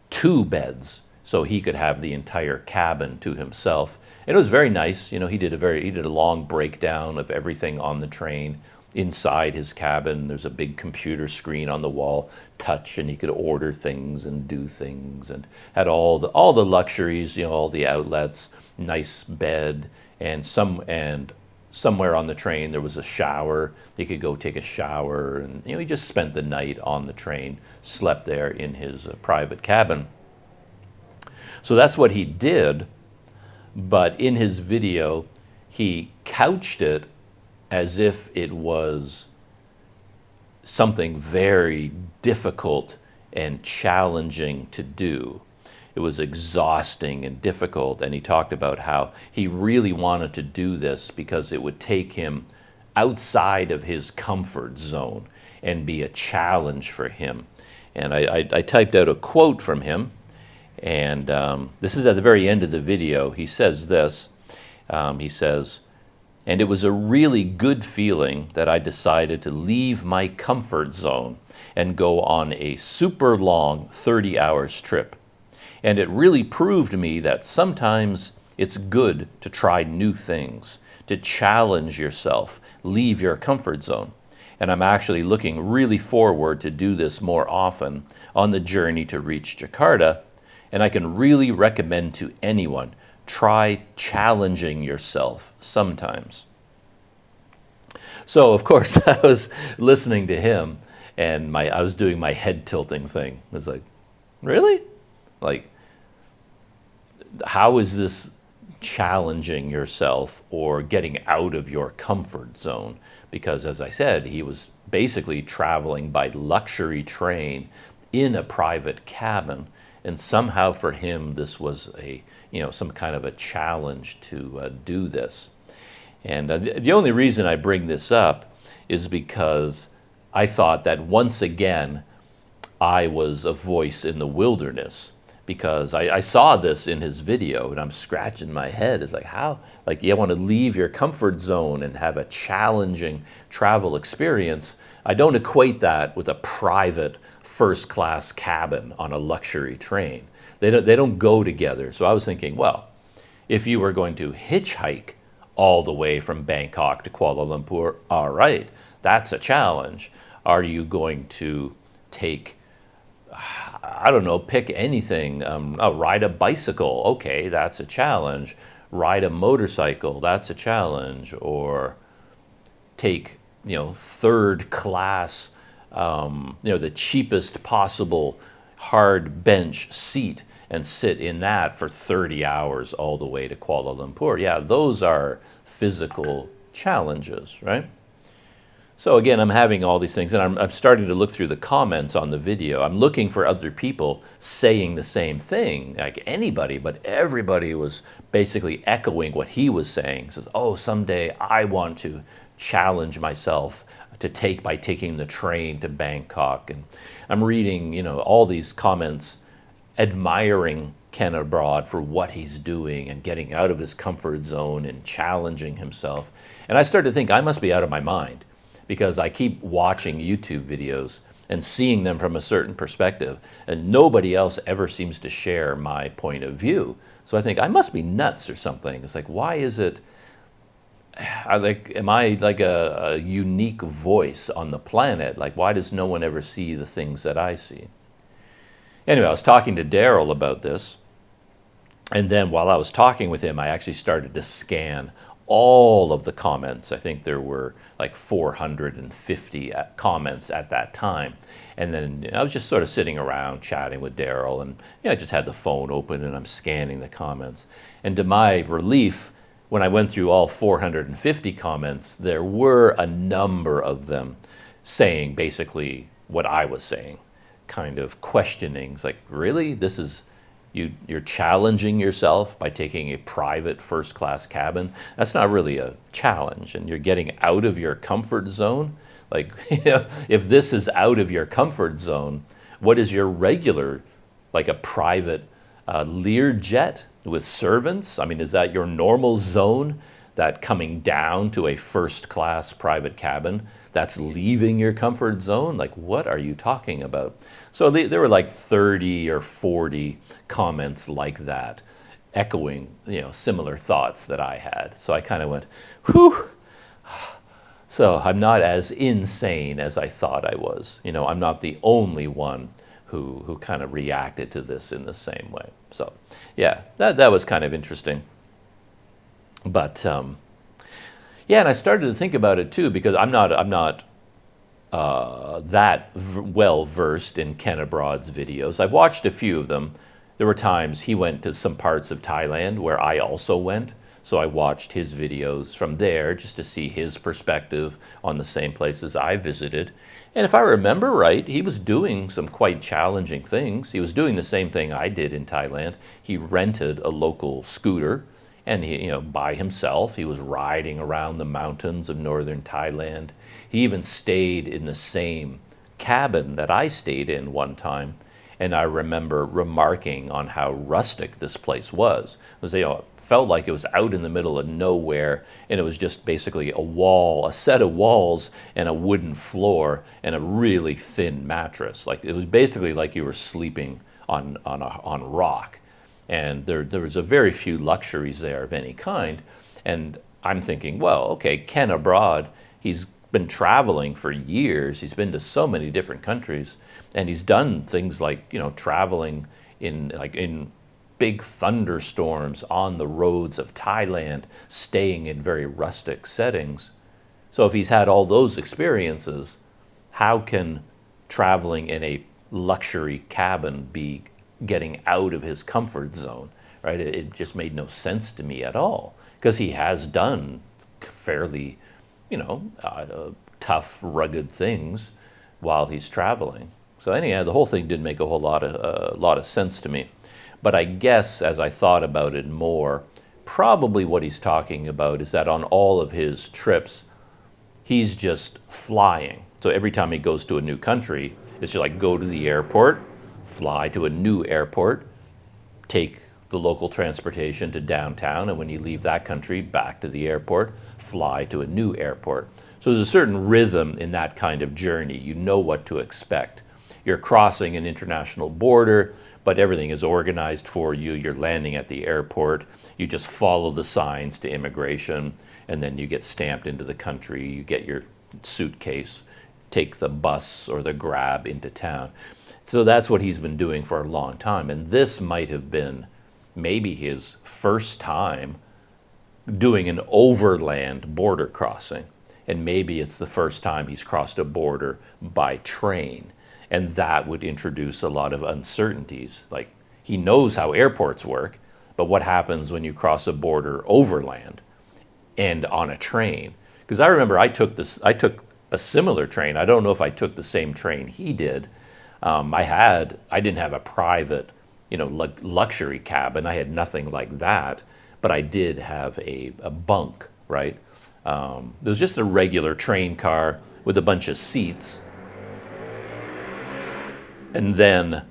2 beds so he could have the entire cabin to himself. And it was very nice. He did a long breakdown of everything on the train. Inside his cabin, there's a big computer screen on the wall, touch, and he could order things and do things, and had all the luxuries, all the outlets, nice bed, and somewhere on the train there was a shower. He could go take a shower, and he just spent the night on the train, slept there in his private cabin. So that's what he did, but in his video, he couched it as if it was something very difficult and challenging to do. It was exhausting and difficult, and he talked about how he really wanted to do this because it would take him outside of his comfort zone and be a challenge for him. And I typed out a quote from him, and this is at the very end of the video. He says this, he says, "And it was a really good feeling that I decided to leave my comfort zone and go on a super long 30 hours trip. And it really proved to me that sometimes it's good to try new things, to challenge yourself, leave your comfort zone. And I'm actually looking really forward to do this more often on the journey to reach Jakarta. And I can really recommend to anyone, try challenging yourself sometimes." So, of course, I was listening to him, and I was doing my head tilting thing. I was like, really? Like, how is this challenging yourself or getting out of your comfort zone? because, as I said, he was basically traveling by luxury train in a private cabin, and somehow for him this was a, some kind of a challenge to do this. And the only reason I bring this up is because I thought that once again I was a voice in the wilderness, because I saw this in his video and I'm scratching my head. It's like, how, like, you want to leave your comfort zone and have a challenging travel experience. I don't equate that with a private first class cabin on a luxury train. They don't go together. So I was thinking, well, if you were going to hitchhike all the way from Bangkok to Kuala Lumpur, all right, that's a challenge. Are you going to take, I don't know, pick anything, ride a bicycle, okay, that's a challenge. Ride a motorcycle, that's a challenge. Or take, third class, the cheapest possible hard bench seat and sit in that for 30 hours all the way to Kuala Lumpur. Yeah, those are physical challenges, right? So again, I'm having all these things, and I'm starting to look through the comments on the video. I'm looking for other people saying the same thing, like anybody, but everybody was basically echoing what he was saying. He says, oh, someday I want to challenge myself by taking the train to Bangkok. And I'm reading, all these comments admiring Ken Abroad for what he's doing and getting out of his comfort zone and challenging himself. And I started to think I must be out of my mind, because I keep watching YouTube videos and seeing them from a certain perspective, and nobody else ever seems to share my point of view. So I think I must be nuts or something. It's like, why is it, am I like a unique voice on the planet? Like, why does no one ever see the things that I see? Anyway, I was talking to Daryl about this, and then while I was talking with him, I actually started to scan all of the comments. I think there were like 450 comments at that time. And then I was just sort of sitting around chatting with Daryl, and I just had the phone open and I'm scanning the comments. And to my relief, when I went through all 450 comments, there were a number of them saying basically what I was saying, kind of questioning. It's like, really? This is, you're challenging yourself by taking a private first class cabin? That's not really a challenge, and you're getting out of your comfort zone. Like, if this is out of your comfort zone, what is your regular, like a private Learjet with servants? I mean, is that your normal zone? That coming down to a first class private cabin, that's leaving your comfort zone? Like, what are you talking about? So there were like 30 or 40 comments like that, echoing, similar thoughts that I had. So I kind of went, whew. So I'm not as insane as I thought I was. I'm not the only one who kind of reacted to this in the same way. So yeah, that was kind of interesting. But yeah, and I started to think about it too, because I'm not that well versed in Ken Abroad's videos. I've watched a few of them. There were times he went to some parts of Thailand where I also went, so I watched his videos from there just to see his perspective on the same places I visited. And if I remember right, he was doing some quite challenging things. He was doing the same thing I did in Thailand. He rented a local scooter, and he, by himself, he was riding around the mountains of northern Thailand. He even stayed in the same cabin that I stayed in one time, and I remember remarking on how rustic this place was. It felt like it was out in the middle of nowhere, and it was just basically a set of walls and a wooden floor and a really thin mattress. Like, it was basically like you were sleeping on rock. And there was a very few luxuries there of any kind. And I'm thinking, well, okay, Ken Abroad, he's been traveling for years. He's been to so many different countries, and he's done things like, traveling in big thunderstorms on the roads of Thailand, staying in very rustic settings. So if he's had all those experiences, how can traveling in a luxury cabin be getting out of his comfort zone, right? It just made no sense to me at all, because he has done fairly tough, rugged things while he's traveling. So anyhow, the whole thing didn't make a whole lot of sense to me. But I guess as I thought about it more, probably what he's talking about is that on all of his trips, he's just flying. So every time he goes to a new country, it's just like go to the airport, fly to a new airport, take the local transportation to downtown, and when you leave that country, back to the airport, fly to a new airport. So there's a certain rhythm in that kind of journey. You know what to expect. You're crossing an international border, but everything is organized for you. You're landing at the airport. You just follow the signs to immigration, and then you get stamped into the country. You get your suitcase, take the bus or the Grab into town. So that's what he's been doing for a long time. And this might have been maybe his first time doing an overland border crossing. And maybe it's the first time he's crossed a border by train. And that would introduce a lot of uncertainties. Like, he knows how airports work, but what happens when you cross a border overland and on a train? Because I remember I took a similar train. I don't know if I took the same train he did. I didn't have a private, luxury cabin. I had nothing like that, but I did have a bunk, right? It was just a regular train car with a bunch of seats. And then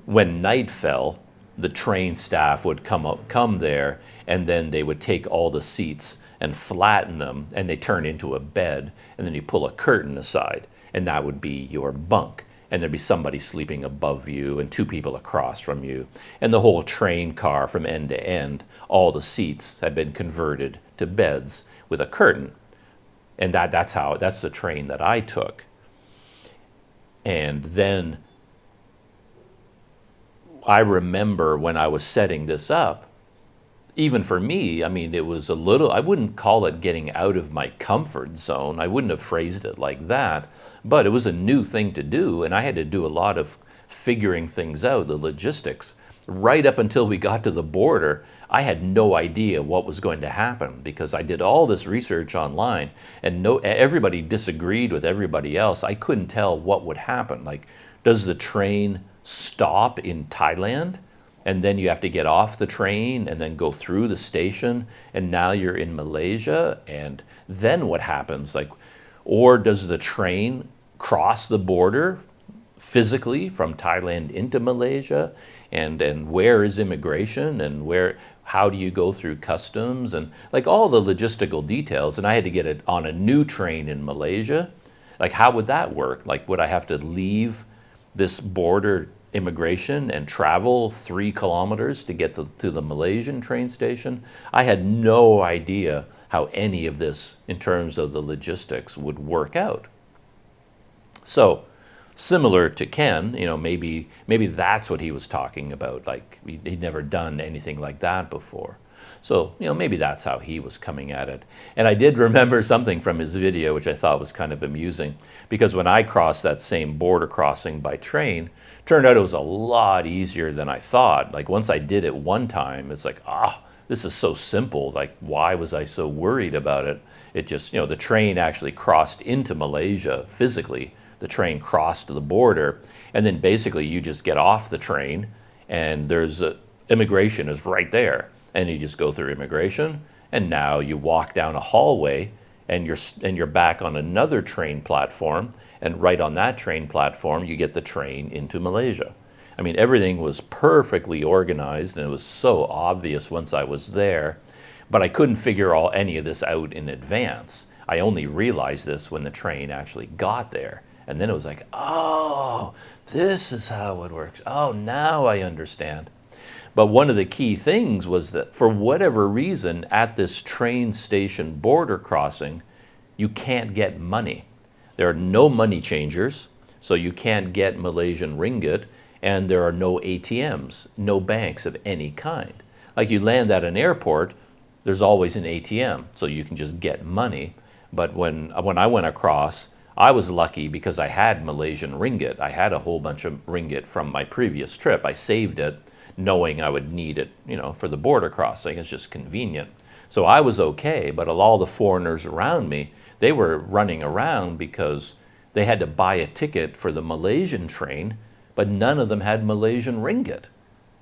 when night fell, the train staff would come there, and then they would take all the seats and flatten them, and they turn into a bed, and then you pull a curtain aside, and that would be your bunk. And there'd be somebody sleeping above you and two people across from you. And the whole train car from end to end, all the seats had been converted to beds with a curtain. And that's the train that I took. And then I remember when I was setting this up, even for me, I mean, it was I wouldn't call it getting out of my comfort zone. I wouldn't have phrased it like that, but it was a new thing to do, and I had to do a lot of figuring things out, the logistics. Right up until we got to the border, I had no idea what was going to happen because I did all this research online, and everybody disagreed with everybody else. I couldn't tell what would happen. Like, does the train stop in Thailand? And then you have to get off the train and then go through the station, and now you're in Malaysia, and then what happens? Like, or does the train cross the border physically from Thailand into Malaysia? And where is immigration, and how do you go through customs, and like all the logistical details? And I had to get it on a new train in Malaysia. Like, how would that work? Like, would I have to leave this border immigration and travel 3 kilometers to get to the Malaysian train station? I had no idea how any of this, in terms of the logistics, would work out. So, similar to Ken, maybe that's what he was talking about. Like, he'd never done anything like that before. So, maybe that's how he was coming at it. And I did remember something from his video, which I thought was kind of amusing, because when I crossed that same border crossing by train, turned out it was a lot easier than I thought. Like, once I did it one time, it's like, this is so simple. Like, why was I so worried about it? It just, the train actually crossed into Malaysia physically. The train crossed the border, and then basically you just get off the train, and immigration is right there. And you just go through immigration, and now you walk down a hallway, and you're back on another train platform, and right on that train platform you get the train into Malaysia. I mean, everything was perfectly organized, and it was so obvious once I was there, but I couldn't figure any of this out in advance. I only realized this when the train actually got there, and then it was like, oh, this is how it works. Oh, now I understand. But one of the key things was that for whatever reason at this train station border crossing, you can't get money. There are no money changers, so you can't get Malaysian ringgit, and there are no ATMs, no banks of any kind. Like, you land at an airport, there's always an ATM, so you can just get money. But when I went across, I was lucky because I had Malaysian ringgit. I had a whole bunch of ringgit from my previous trip. I saved it, knowing I would need it, for the border crossing. It's just convenient. So I was okay, but all the foreigners around me, They were running around because they had to buy a ticket for the Malaysian train, but none of them had Malaysian ringgit.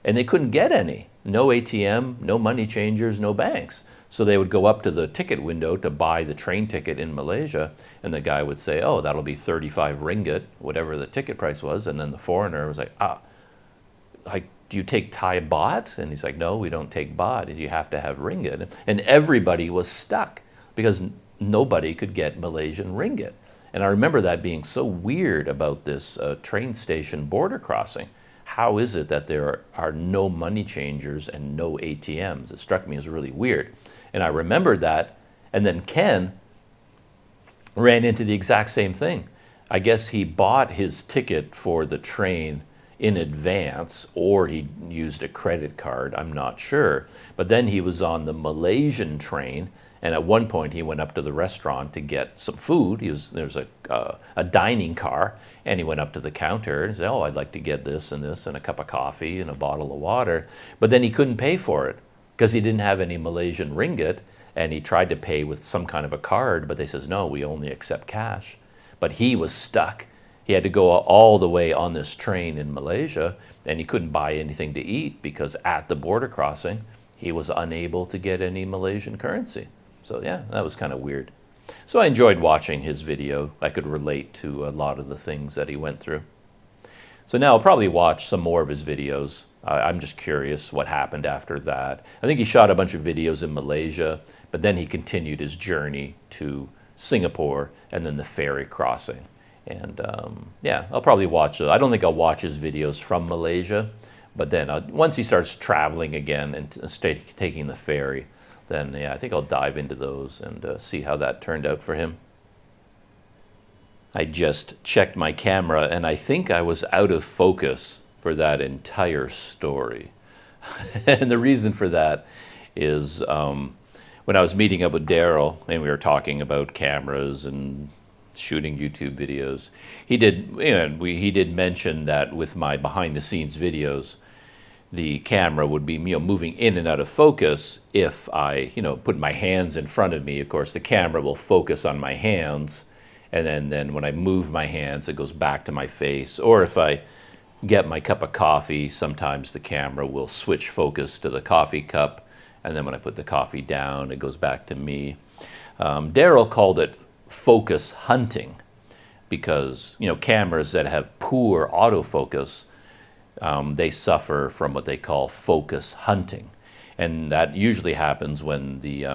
And they couldn't get any. No ATM, no money changers, no banks. So they would go up to the ticket window to buy the train ticket in Malaysia, and the guy would say, oh, that'll be 35 ringgit, whatever the ticket price was. And then the foreigner was like, do you take Thai baht? And he's like, no, we don't take baht. You have to have ringgit. And everybody was stuck because nobody could get Malaysian ringgit. And I remember that being so weird about this train station border crossing. How is it that there are no money changers and no ATMs? It struck me as really weird. And I remembered that. And then Ken ran into the exact same thing. I guess he bought his ticket for the train in advance, or he used a credit card, I'm not sure. But then he was on the Malaysian train, and at one point he went up to the restaurant to get some food. There's a dining car, and he went up to the counter and said, oh, I'd like to get this and a cup of coffee and a bottle of water. But then he couldn't pay for it because he didn't have any Malaysian ringgit, and he tried to pay with some kind of a card, but they says, no, we only accept cash. But he was stuck. He had to go all the way on this train in Malaysia, and he couldn't buy anything to eat because at the border crossing, he was unable to get any Malaysian currency. So yeah, that was kind of weird. So I enjoyed watching his video. I could relate to a lot of the things that he went through. So now I'll probably watch some more of his videos. I'm just curious what happened after that. I think he shot a bunch of videos in Malaysia, but then he continued his journey to Singapore and then the ferry crossing. And yeah, I'll probably watch it. I don't think I'll watch his videos from Malaysia, but then once he starts traveling again and taking the ferry, then yeah, I think I'll dive into those and see how that turned out for him. I just checked my camera, and I think I was out of focus for that entire story. And the reason for that is when I was meeting up with Daryl, and we were talking about cameras and shooting YouTube videos, he did mention that with my behind-the-scenes videos, the camera would be moving in and out of focus if I put my hands in front of me. Of course, the camera will focus on my hands, and then when I move my hands, it goes back to my face. Or if I get my cup of coffee, sometimes the camera will switch focus to the coffee cup, and then when I put the coffee down, it goes back to me. Daryl called it focus hunting because cameras that have poor autofocus, they suffer from what they call focus hunting, and that usually happens when the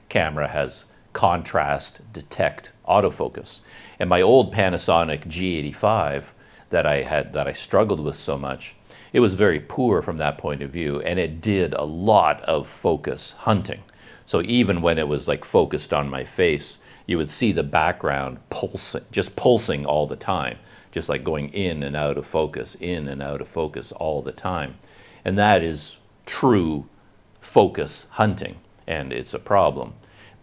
camera has contrast detect autofocus. And my old Panasonic G85 that I struggled with so much, it was very poor from that point of view, and it did a lot of focus hunting. So even when it was like focused on my face, you would see the background pulsing all the time, just like going in and out of focus all the time. And that is true focus hunting, and it's a problem.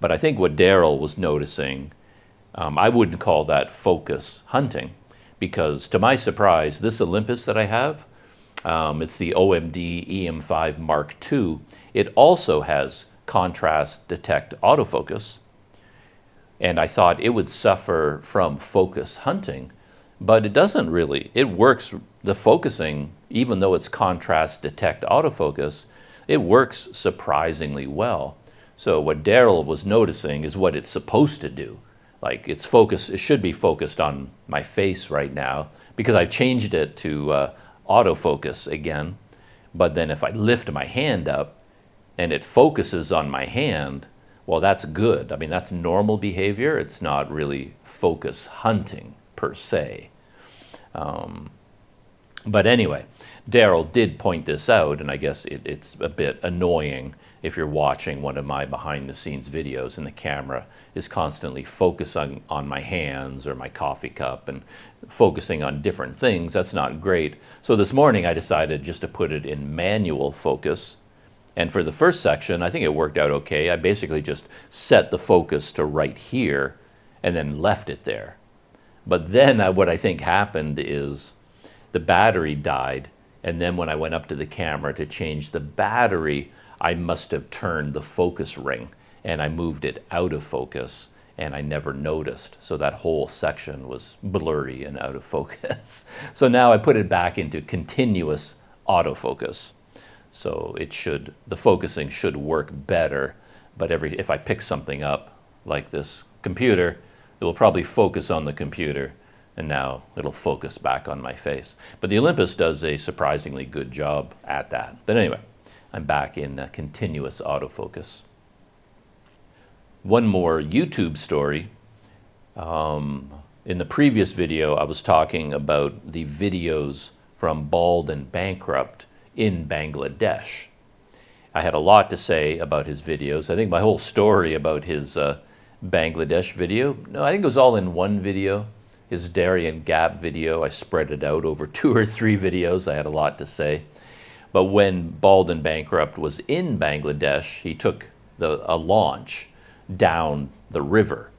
But I think what Daryl was noticing, I wouldn't call that focus hunting, because to my surprise, this Olympus that I have, it's the OMD EM5 Mark II, it also has contrast detect autofocus. And I thought it would suffer from focus hunting, but it doesn't really. It works, the focusing, even though it's contrast detect autofocus, it works surprisingly well. So what Daryl was noticing is what it's supposed to do. Like it should be focused on my face right now because I changed it to autofocus again. But then if I lift my hand up and it focuses on my hand, well, that's good. I mean, that's normal behavior. It's not really focus hunting per se. But anyway, Daryl did point this out, and I guess it's a bit annoying if you're watching one of my behind-the-scenes videos and the camera is constantly focusing on my hands or my coffee cup and focusing on different things. That's not great. So this morning I decided just to put it in manual focus. And for the first section, I think it worked out okay. I basically just set the focus to right here and then left it there. But then what I think happened is the battery died, and then when I went up to the camera to change the battery, I must have turned the focus ring, and I moved it out of focus, and I never noticed. So that whole section was blurry and out of focus. So now I put it back into continuous autofocus. So the focusing should work better, but if I pick something up like this computer, it will probably focus on the computer, and now it'll focus back on my face. But the Olympus does a surprisingly good job at that. But anyway, I'm back in continuous autofocus. One more YouTube story. In the previous video, I was talking about the videos from Bald and Bankrupt in Bangladesh. I had a lot to say about his videos. I think my whole story about his Bangladesh video, no, I think it was all in one video. His Darien Gap video, I spread it out over 2 or 3 videos. I had a lot to say. But when Bald and Bankrupt was in Bangladesh, he took a launch down the river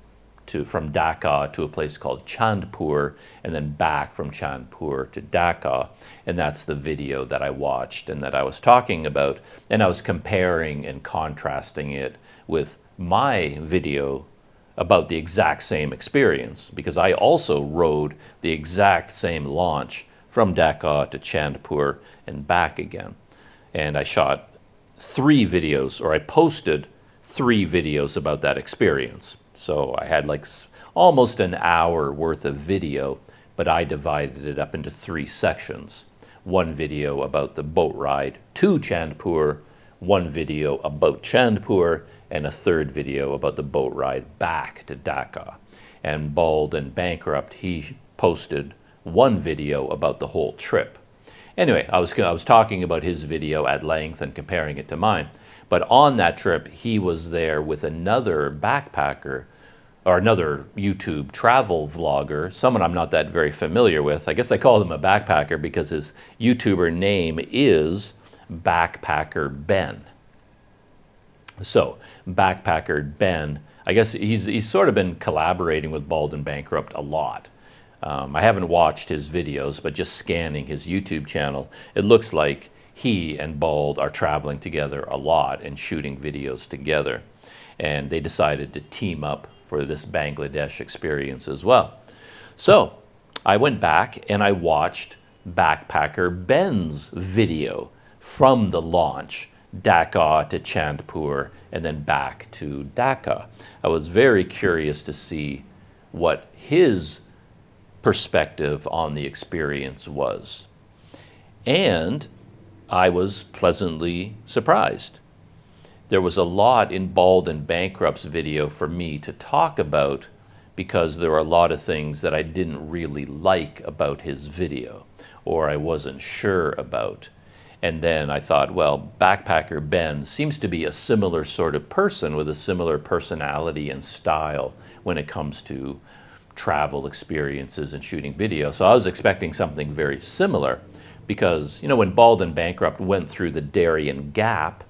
from Dhaka to a place called Chandpur, and then back from Chandpur to Dhaka. And that's the video that I watched and that I was talking about. And I was comparing and contrasting it with my video about the exact same experience, because I also rode the exact same launch from Dhaka to Chandpur and back again. And I shot 3 videos, or I posted 3 videos about that experience. So I had like almost an hour worth of video, but I divided it up into 3 sections. 1 video about the boat ride to Chandpur, 1 video about Chandpur, and a 3rd video about the boat ride back to Dhaka. And Bald and Bankrupt, he posted 1 video about the whole trip. Anyway, I was talking about his video at length and comparing it to mine. But on that trip, he was there with another backpacker, or another YouTube travel vlogger, someone I'm not that very familiar with. I guess I call him a backpacker because his YouTuber name is Backpacker Ben. So, Backpacker Ben, I guess he's sort of been collaborating with Bald and Bankrupt a lot. I haven't watched his videos, but just scanning his YouTube channel, it looks like he and Bald are traveling together a lot and shooting videos together. And they decided to team up for this Bangladesh experience as well. So I went back and I watched Backpacker Ben's video from the launch, Dhaka to Chandpur, and then back to Dhaka. I was very curious to see what his perspective on the experience was. And I was pleasantly surprised. There was a lot in Bald and Bankrupt's video for me to talk about, because there were a lot of things that I didn't really like about his video, or I wasn't sure about. And then I thought, well, Backpacker Ben seems to be a similar sort of person with a similar personality and style when it comes to travel experiences and shooting video. So I was expecting something very similar, because, you know, when Bald and Bankrupt went through the Darien Gap,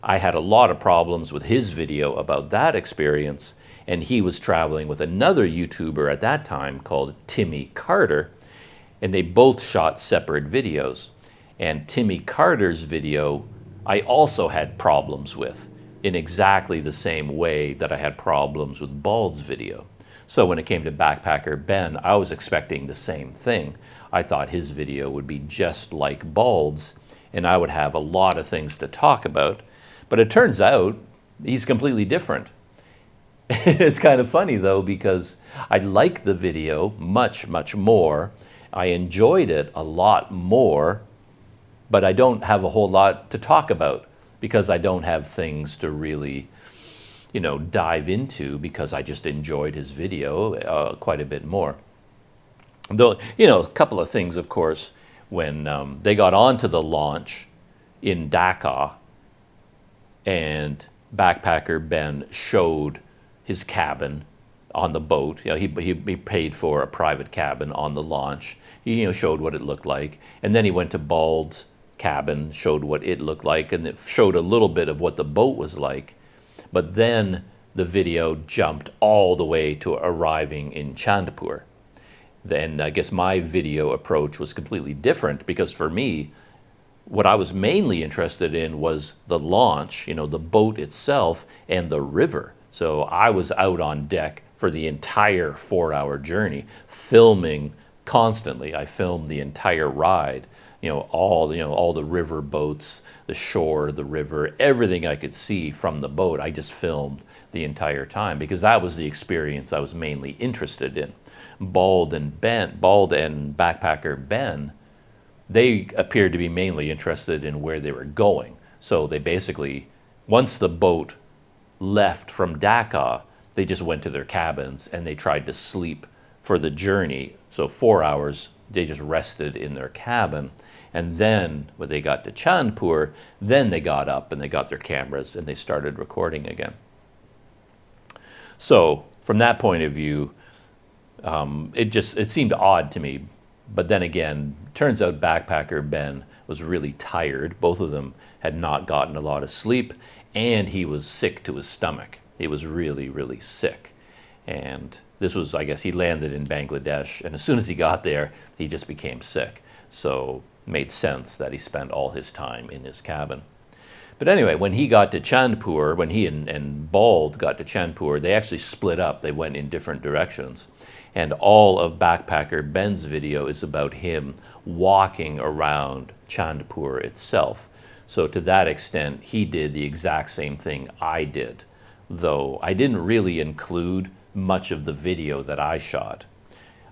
I had a lot of problems with his video about that experience, and he was traveling with another YouTuber at that time called Timmy Carter, and they both shot separate videos. And Timmy Carter's video I also had problems with in exactly the same way that I had problems with Bald's video. So when it came to Backpacker Ben, I was expecting the same thing. I thought his video would be just like Bald's, and I would have a lot of things to talk about. But it turns out he's completely different. It's kind of funny though, because I like the video much, much more. I enjoyed it a lot more, but I don't have a whole lot to talk about because I don't have things to really, you know, dive into, because I just enjoyed his video quite a bit more. Though, you know, a couple of things, of course, when they got onto the launch in Dhaka and Backpacker Ben showed his cabin on the boat. You know, he paid for a private cabin on the launch. He, you know, showed what it looked like. And then he went to Bald's cabin, showed what it looked like, and it showed a little bit of what the boat was like. But then the video jumped all the way to arriving in Chandpur. Then I guess my video approach was completely different, because for me, what I was mainly interested in was the launch, you know, the boat itself and the river. So I was out on deck for the entire 4-hour journey, filming constantly. I filmed the entire ride, all the river boats, the shore, the river, everything I could see from the boat. I just filmed the entire time because that was the experience I was mainly interested in. Bald and Backpacker Ben, they appeared to be mainly interested in where they were going. So they basically, once the boat left from Dhaka, they just went to their cabins and they tried to sleep for the journey. So 4 hours, they just rested in their cabin. And then when they got to Chandpur, then they got up and they got their cameras and they started recording again. So from that point of view, it seemed odd to me. But then again, turns out Backpacker Ben was really tired. Both of them had not gotten a lot of sleep, and he was sick to his stomach. He was really, really sick. And this was, I guess, he landed in Bangladesh, and as soon as he got there, he just became sick. So it made sense that he spent all his time in his cabin. But anyway, when he got to Chandpur, when he and Bald got to Chandpur, they actually split up. They went in different directions. And all of Backpacker Ben's video is about him walking around Chandpur itself. So to that extent, he did the exact same thing I did, though I didn't really include much of the video that I shot.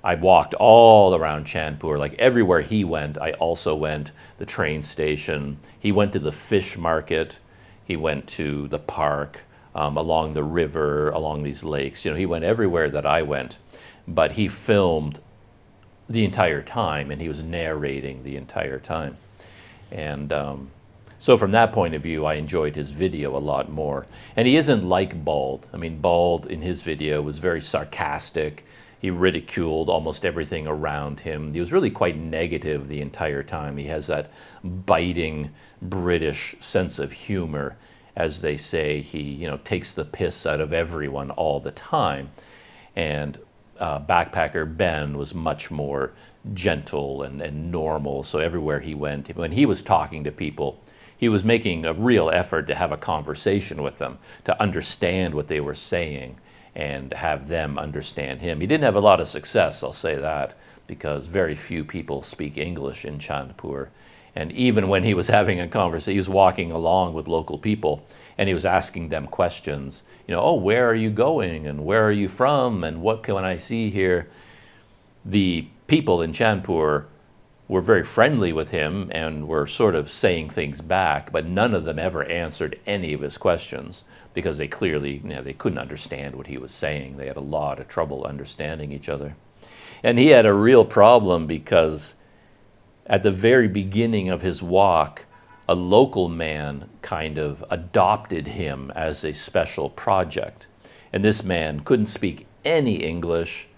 I walked all around Chandpur, like everywhere he went, I also went. The train station, he went to the fish market, he went to the park, along the river, along these lakes. He went everywhere that I went, but he filmed the entire time and he was narrating the entire time. And so from that point of view, I enjoyed his video a lot more. And he isn't like Bald. I mean, Bald in his video was very sarcastic. He ridiculed almost everything around him. He was really quite negative the entire time. He has that biting British sense of humor. As they say, he takes the piss out of everyone all the time. And Backpacker Ben was much more gentle and normal. So everywhere he went, when he was talking to people, he was making a real effort to have a conversation with them, to understand what they were saying and have them understand him. He didn't have a lot of success, I'll say that, because very few people speak English in Chandpur. And even when he was having a conversation, he was walking along with local people and he was asking them questions. Oh, where are you going? And where are you from? And what can I see here? The people in Chandpur were very friendly with him and were sort of saying things back, but none of them ever answered any of his questions because they clearly, they couldn't understand what he was saying. They had a lot of trouble understanding each other. And he had a real problem because at the very beginning of his walk, a local man kind of adopted him as a special project. And this man couldn't speak any English.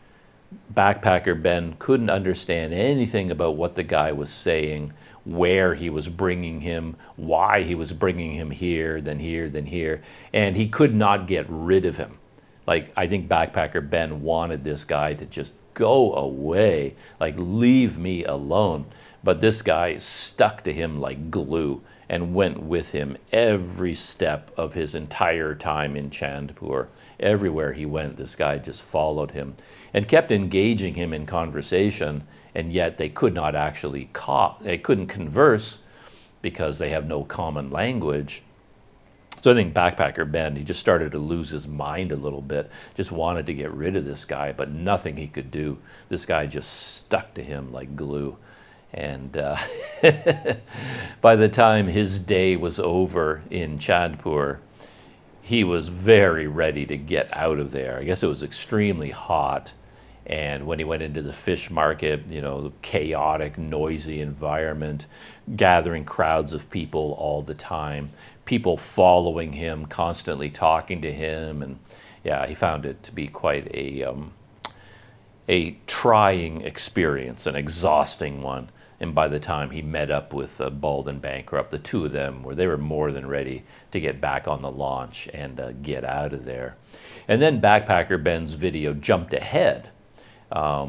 Backpacker Ben couldn't understand anything about what the guy was saying, where he was bringing him, why he was bringing him here, then here, then here. And he could not get rid of him. Like, I think Backpacker Ben wanted this guy to just go away, like, leave me alone. But this guy stuck to him like glue and went with him every step of his entire time in Chandpur. Everywhere he went, this guy just followed him and kept engaging him in conversation, and yet they could not actually they couldn't converse because they have no common language. So I think Backpacker Ben, he just started to lose his mind a little bit, just wanted to get rid of this guy, but nothing he could do. This guy just stuck to him like glue. And by the time his day was over in Chandpur, he was very ready to get out of there. I guess it was extremely hot. And when he went into the fish market, chaotic, noisy environment, gathering crowds of people all the time, people following him, constantly talking to him. And yeah, he found it to be quite a trying experience, an exhausting one. And by the time he met up with Bald and Bankrupt, the two of them they were more than ready to get back on the launch and get out of there. And then Backpacker Ben's video jumped ahead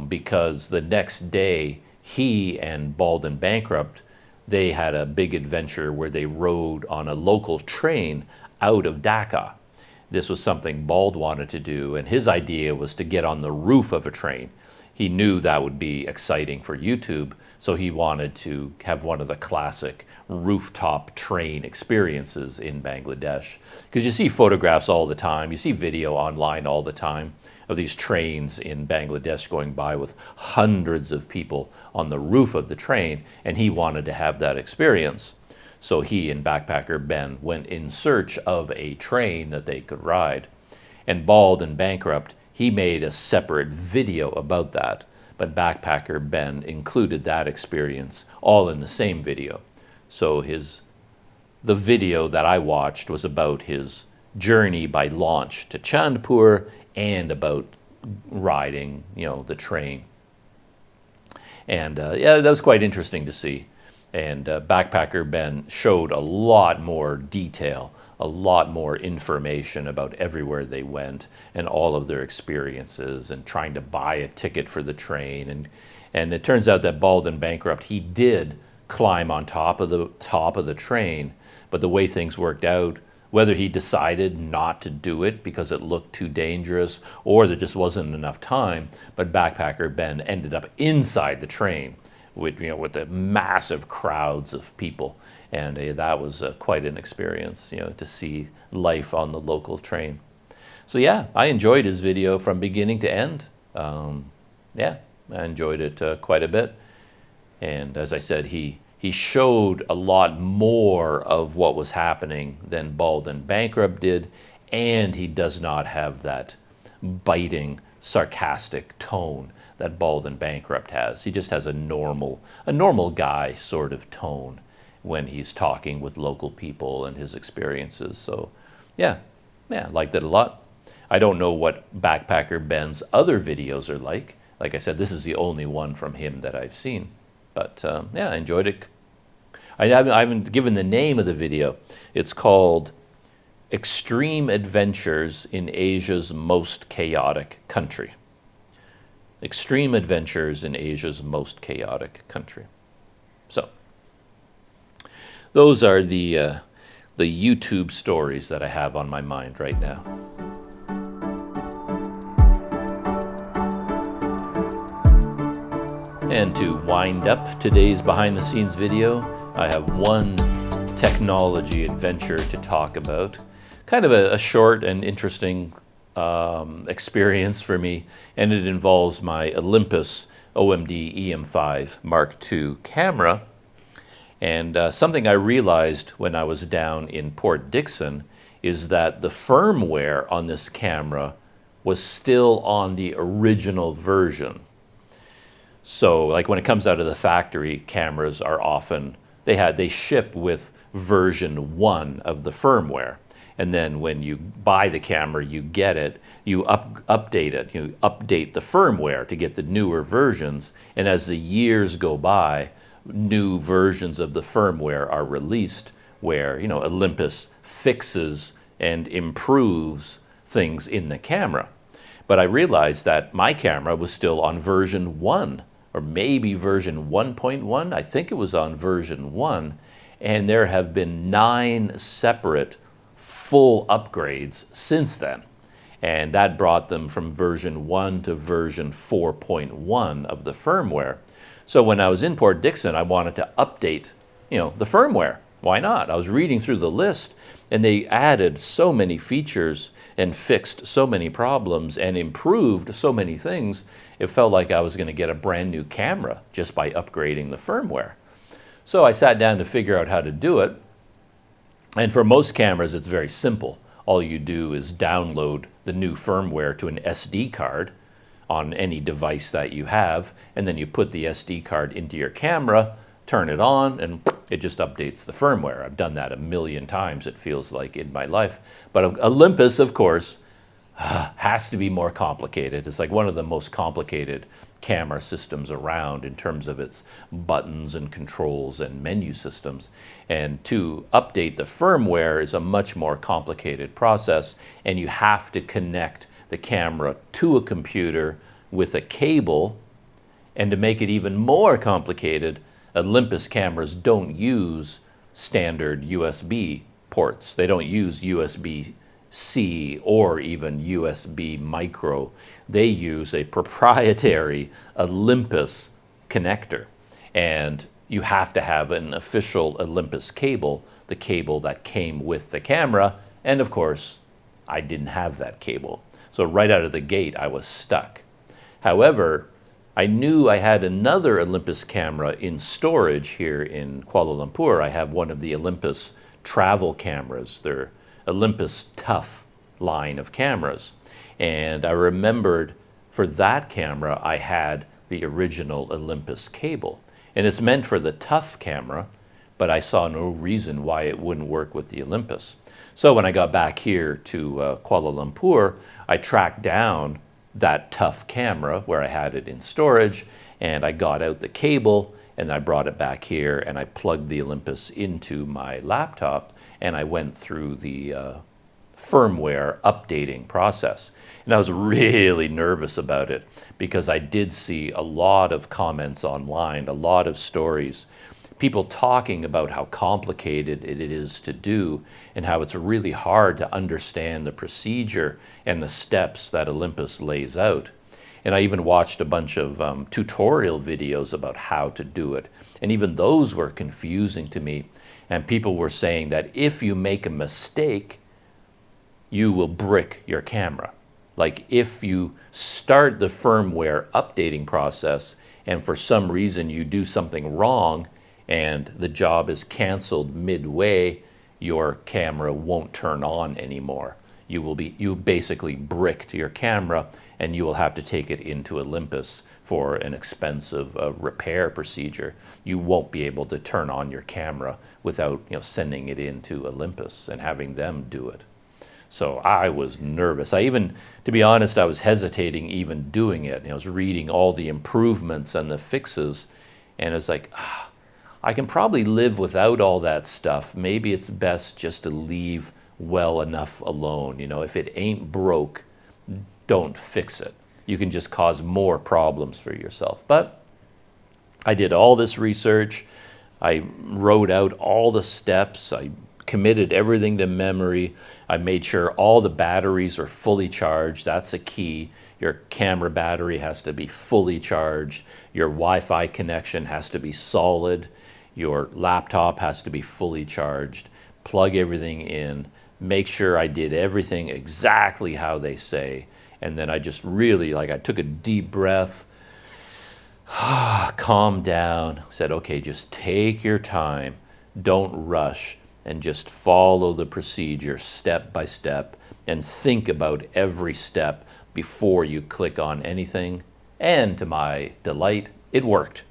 because the next day he and Bald and Bankrupt, they had a big adventure where they rode on a local train out of Dhaka. This was something Bald wanted to do, and his idea was to get on the roof of a train. He knew that would be exciting for YouTube, so he wanted to have one of the classic rooftop train experiences in Bangladesh. Because you see photographs all the time, you see video online all the time of these trains in Bangladesh going by with hundreds of people on the roof of the train, and he wanted to have that experience. So he and Backpacker Ben went in search of a train that they could ride. And Bald and Bankrupt, he made a separate video about that, but Backpacker Ben included that experience all in the same video. So the video that I watched was about his journey by launch to Chandpur and about riding, the train. And yeah, that was quite interesting to see. And Backpacker Ben showed a lot more detail, a lot more information about everywhere they went and all of their experiences and trying to buy a ticket for the train. And it turns out that Bald and Bankrupt, he did climb on top of the train, but the way things worked out, whether he decided not to do it because it looked too dangerous or there just wasn't enough time, but Backpacker Ben ended up inside the train with the massive crowds of people, and that was quite an experience, to see life on the local train. So yeah, I enjoyed his video from beginning to end. Yeah, I enjoyed it quite a bit, and as I said, he showed a lot more of what was happening than Bald and Bankrupt did, and he does not have that biting, sarcastic tone that Bald and Bankrupt has. He just has a normal guy sort of tone when he's talking with local people and his experiences. So yeah, I liked it a lot. I don't know what Backpacker Ben's other videos are like. Like I said, this is the only one from him that I've seen. But yeah, I enjoyed it. I haven't given the name of the video. It's called Extreme Adventures in Asia's Most Chaotic Country. Extreme Adventures in Asia's Most Chaotic Country. So, those are the YouTube stories that I have on my mind right now. And to wind up today's behind the scenes video, I have one technology adventure to talk about. Kind of a short and interesting experience for me, and it involves my Olympus OMD EM5 Mark II camera. And something I realized when I was down in Port Dickson is that the firmware on this camera was still on the original version. So like when it comes out of the factory, cameras are often, they ship with version 1 of the firmware. And then when you buy the camera, you get it, you update it, you update the firmware to get the newer versions. And as the years go by, new versions of the firmware are released where, Olympus fixes and improves things in the camera. But I realized that my camera was still on version 1, or maybe version 1.1. I think it was on version 1. And there have been 9 separate full upgrades since then, and that brought them from version 1 to version 4.1 of the firmware. So when I was in Port Dickson, I wanted to update, the firmware. Why not? I was reading through the list, and they added so many features and fixed so many problems and improved so many things. It felt like I was going to get a brand new camera just by upgrading the firmware. So I sat down to figure out how to do it. And for most cameras, it's very simple. All you do is download the new firmware to an SD card on any device that you have, and then you put the SD card into your camera, turn it on, and it just updates the firmware. I've done that a million times, it feels like, in my life. But Olympus, of course, has to be more complicated. It's like one of the most complicated camera systems around in terms of its buttons and controls and menu systems. And to update the firmware is a much more complicated process, and you have to connect the camera to a computer with a cable. And to make it even more complicated, Olympus cameras don't use standard USB ports. They don't use USB-C C or even USB micro. They use a proprietary Olympus connector. And you have to have an official Olympus cable, the cable that came with the camera. And of course, I didn't have that cable. So right out of the gate, I was stuck. However, I knew I had another Olympus camera in storage here in Kuala Lumpur. I have one of the Olympus travel cameras. They're Olympus Tough line of cameras. And I remembered for that camera, I had the original Olympus cable. And it's meant for the Tough camera, but I saw no reason why it wouldn't work with the Olympus. So when I got back here to Kuala Lumpur, I tracked down that Tough camera where I had it in storage, and I got out the cable and I brought it back here and I plugged the Olympus into my laptop and I went through the firmware updating process. And I was really nervous about it because I did see a lot of comments online, a lot of stories, people talking about how complicated it is to do and how it's really hard to understand the procedure and the steps that Olympus lays out. And I even watched a bunch of tutorial videos about how to do it. And even those were confusing to me. And people were saying that if you make a mistake, you will brick your camera. Like if you start the firmware updating process and for some reason you do something wrong, and the job is canceled midway, your camera won't turn on anymore. You basically bricked your camera and you will have to take it into Olympus for an expensive repair procedure. You won't be able to turn on your camera without sending it into Olympus and having them do it. So I was nervous. To be honest, I was hesitating even doing it. I was reading all the improvements and the fixes, and it's like, I can probably live without all that stuff. Maybe it's best just to leave well enough alone. If it ain't broke, don't fix it. You can just cause more problems for yourself. But I did all this research. I wrote out all the steps. I committed everything to memory. I made sure all the batteries are fully charged. That's a key. Your camera battery has to be fully charged. Your Wi-Fi connection has to be solid. Your laptop has to be fully charged. Plug everything in. Make sure I did everything exactly how they say. And then I just really, I took a deep breath, calmed down, said, okay, just take your time. Don't rush. And just follow the procedure step by step and think about every step before you click on anything. And to my delight, it worked.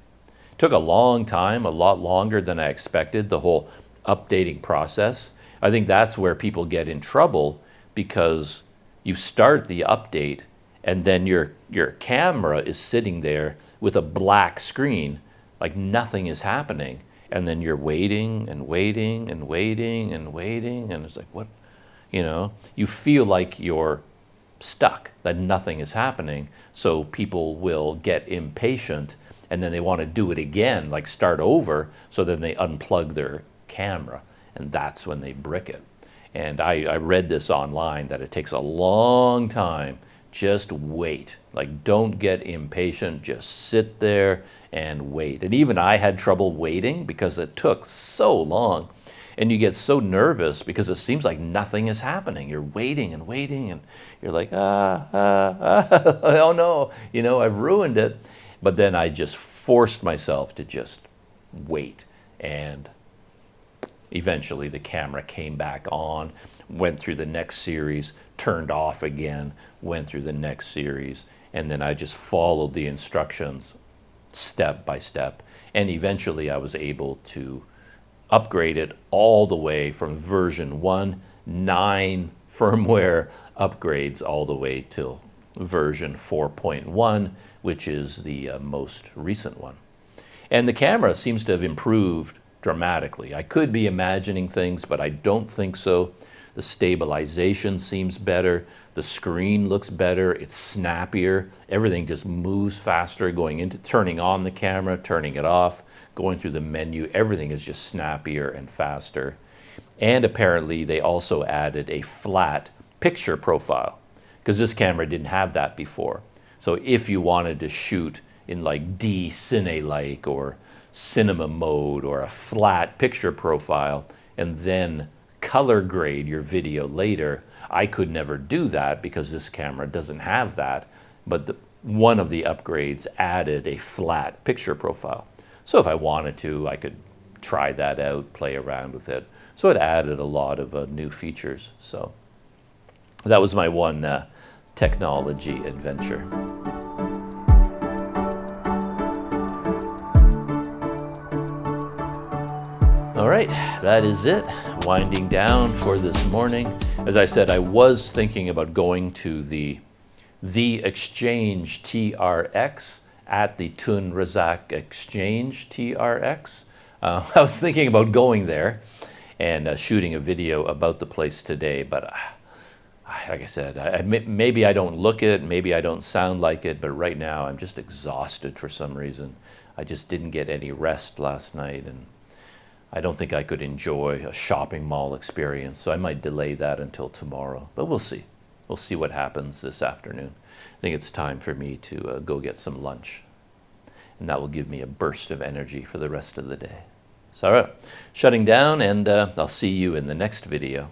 It took a long time, a lot longer than I expected, the whole updating process. I think that's where people get in trouble because you start the update and then your camera is sitting there with a black screen, like nothing is happening. And then you're waiting and waiting and waiting and waiting. And it's like, what? You feel like you're stuck, that nothing is happening. So people will get impatient and then they want to do it again, like start over. So then they unplug their camera and that's when they brick it. And I read this online that it takes a long time. Just wait. Don't get impatient. Just sit there and wait. And even I had trouble waiting because it took so long. And you get so nervous because it seems like nothing is happening. You're waiting and waiting and you're like, oh no, I've ruined it. But then I just forced myself to just wait. And eventually the camera came back on, went through the next series, turned off again, went through the next series, and then I just followed the instructions step by step. And eventually I was able to upgrade it all the way from version 1, 9 firmware upgrades all the way till version 4.1, which is the most recent one. And the camera seems to have improved dramatically. I could be imagining things, but I don't think so. The stabilization seems better. The screen looks better. It's snappier. Everything just moves faster, turning on the camera, turning it off, going through the menu. Everything is just snappier and faster. And apparently they also added a flat picture profile, because this camera didn't have that before. So if you wanted to shoot in like D-Cine-like or cinema mode or a flat picture profile and then color grade your video later, I could never do that because this camera doesn't have that. But one of the upgrades added a flat picture profile. So if I wanted to, I could try that out, play around with it. So it added a lot of new features. So that was my one technology adventure. All right, that is it. Winding down for this morning. As I said, I was thinking about going to the Exchange TRX at the Tun Razak Exchange TRX. I was thinking about going there and shooting a video about the place today, but like I said, maybe I don't look it, maybe I don't sound like it, but right now I'm just exhausted for some reason. I just didn't get any rest last night, and I don't think I could enjoy a shopping mall experience, so I might delay that until tomorrow, but we'll see. We'll see what happens this afternoon. I think it's time for me to go get some lunch, and that will give me a burst of energy for the rest of the day. So, all right, shutting down, and I'll see you in the next video.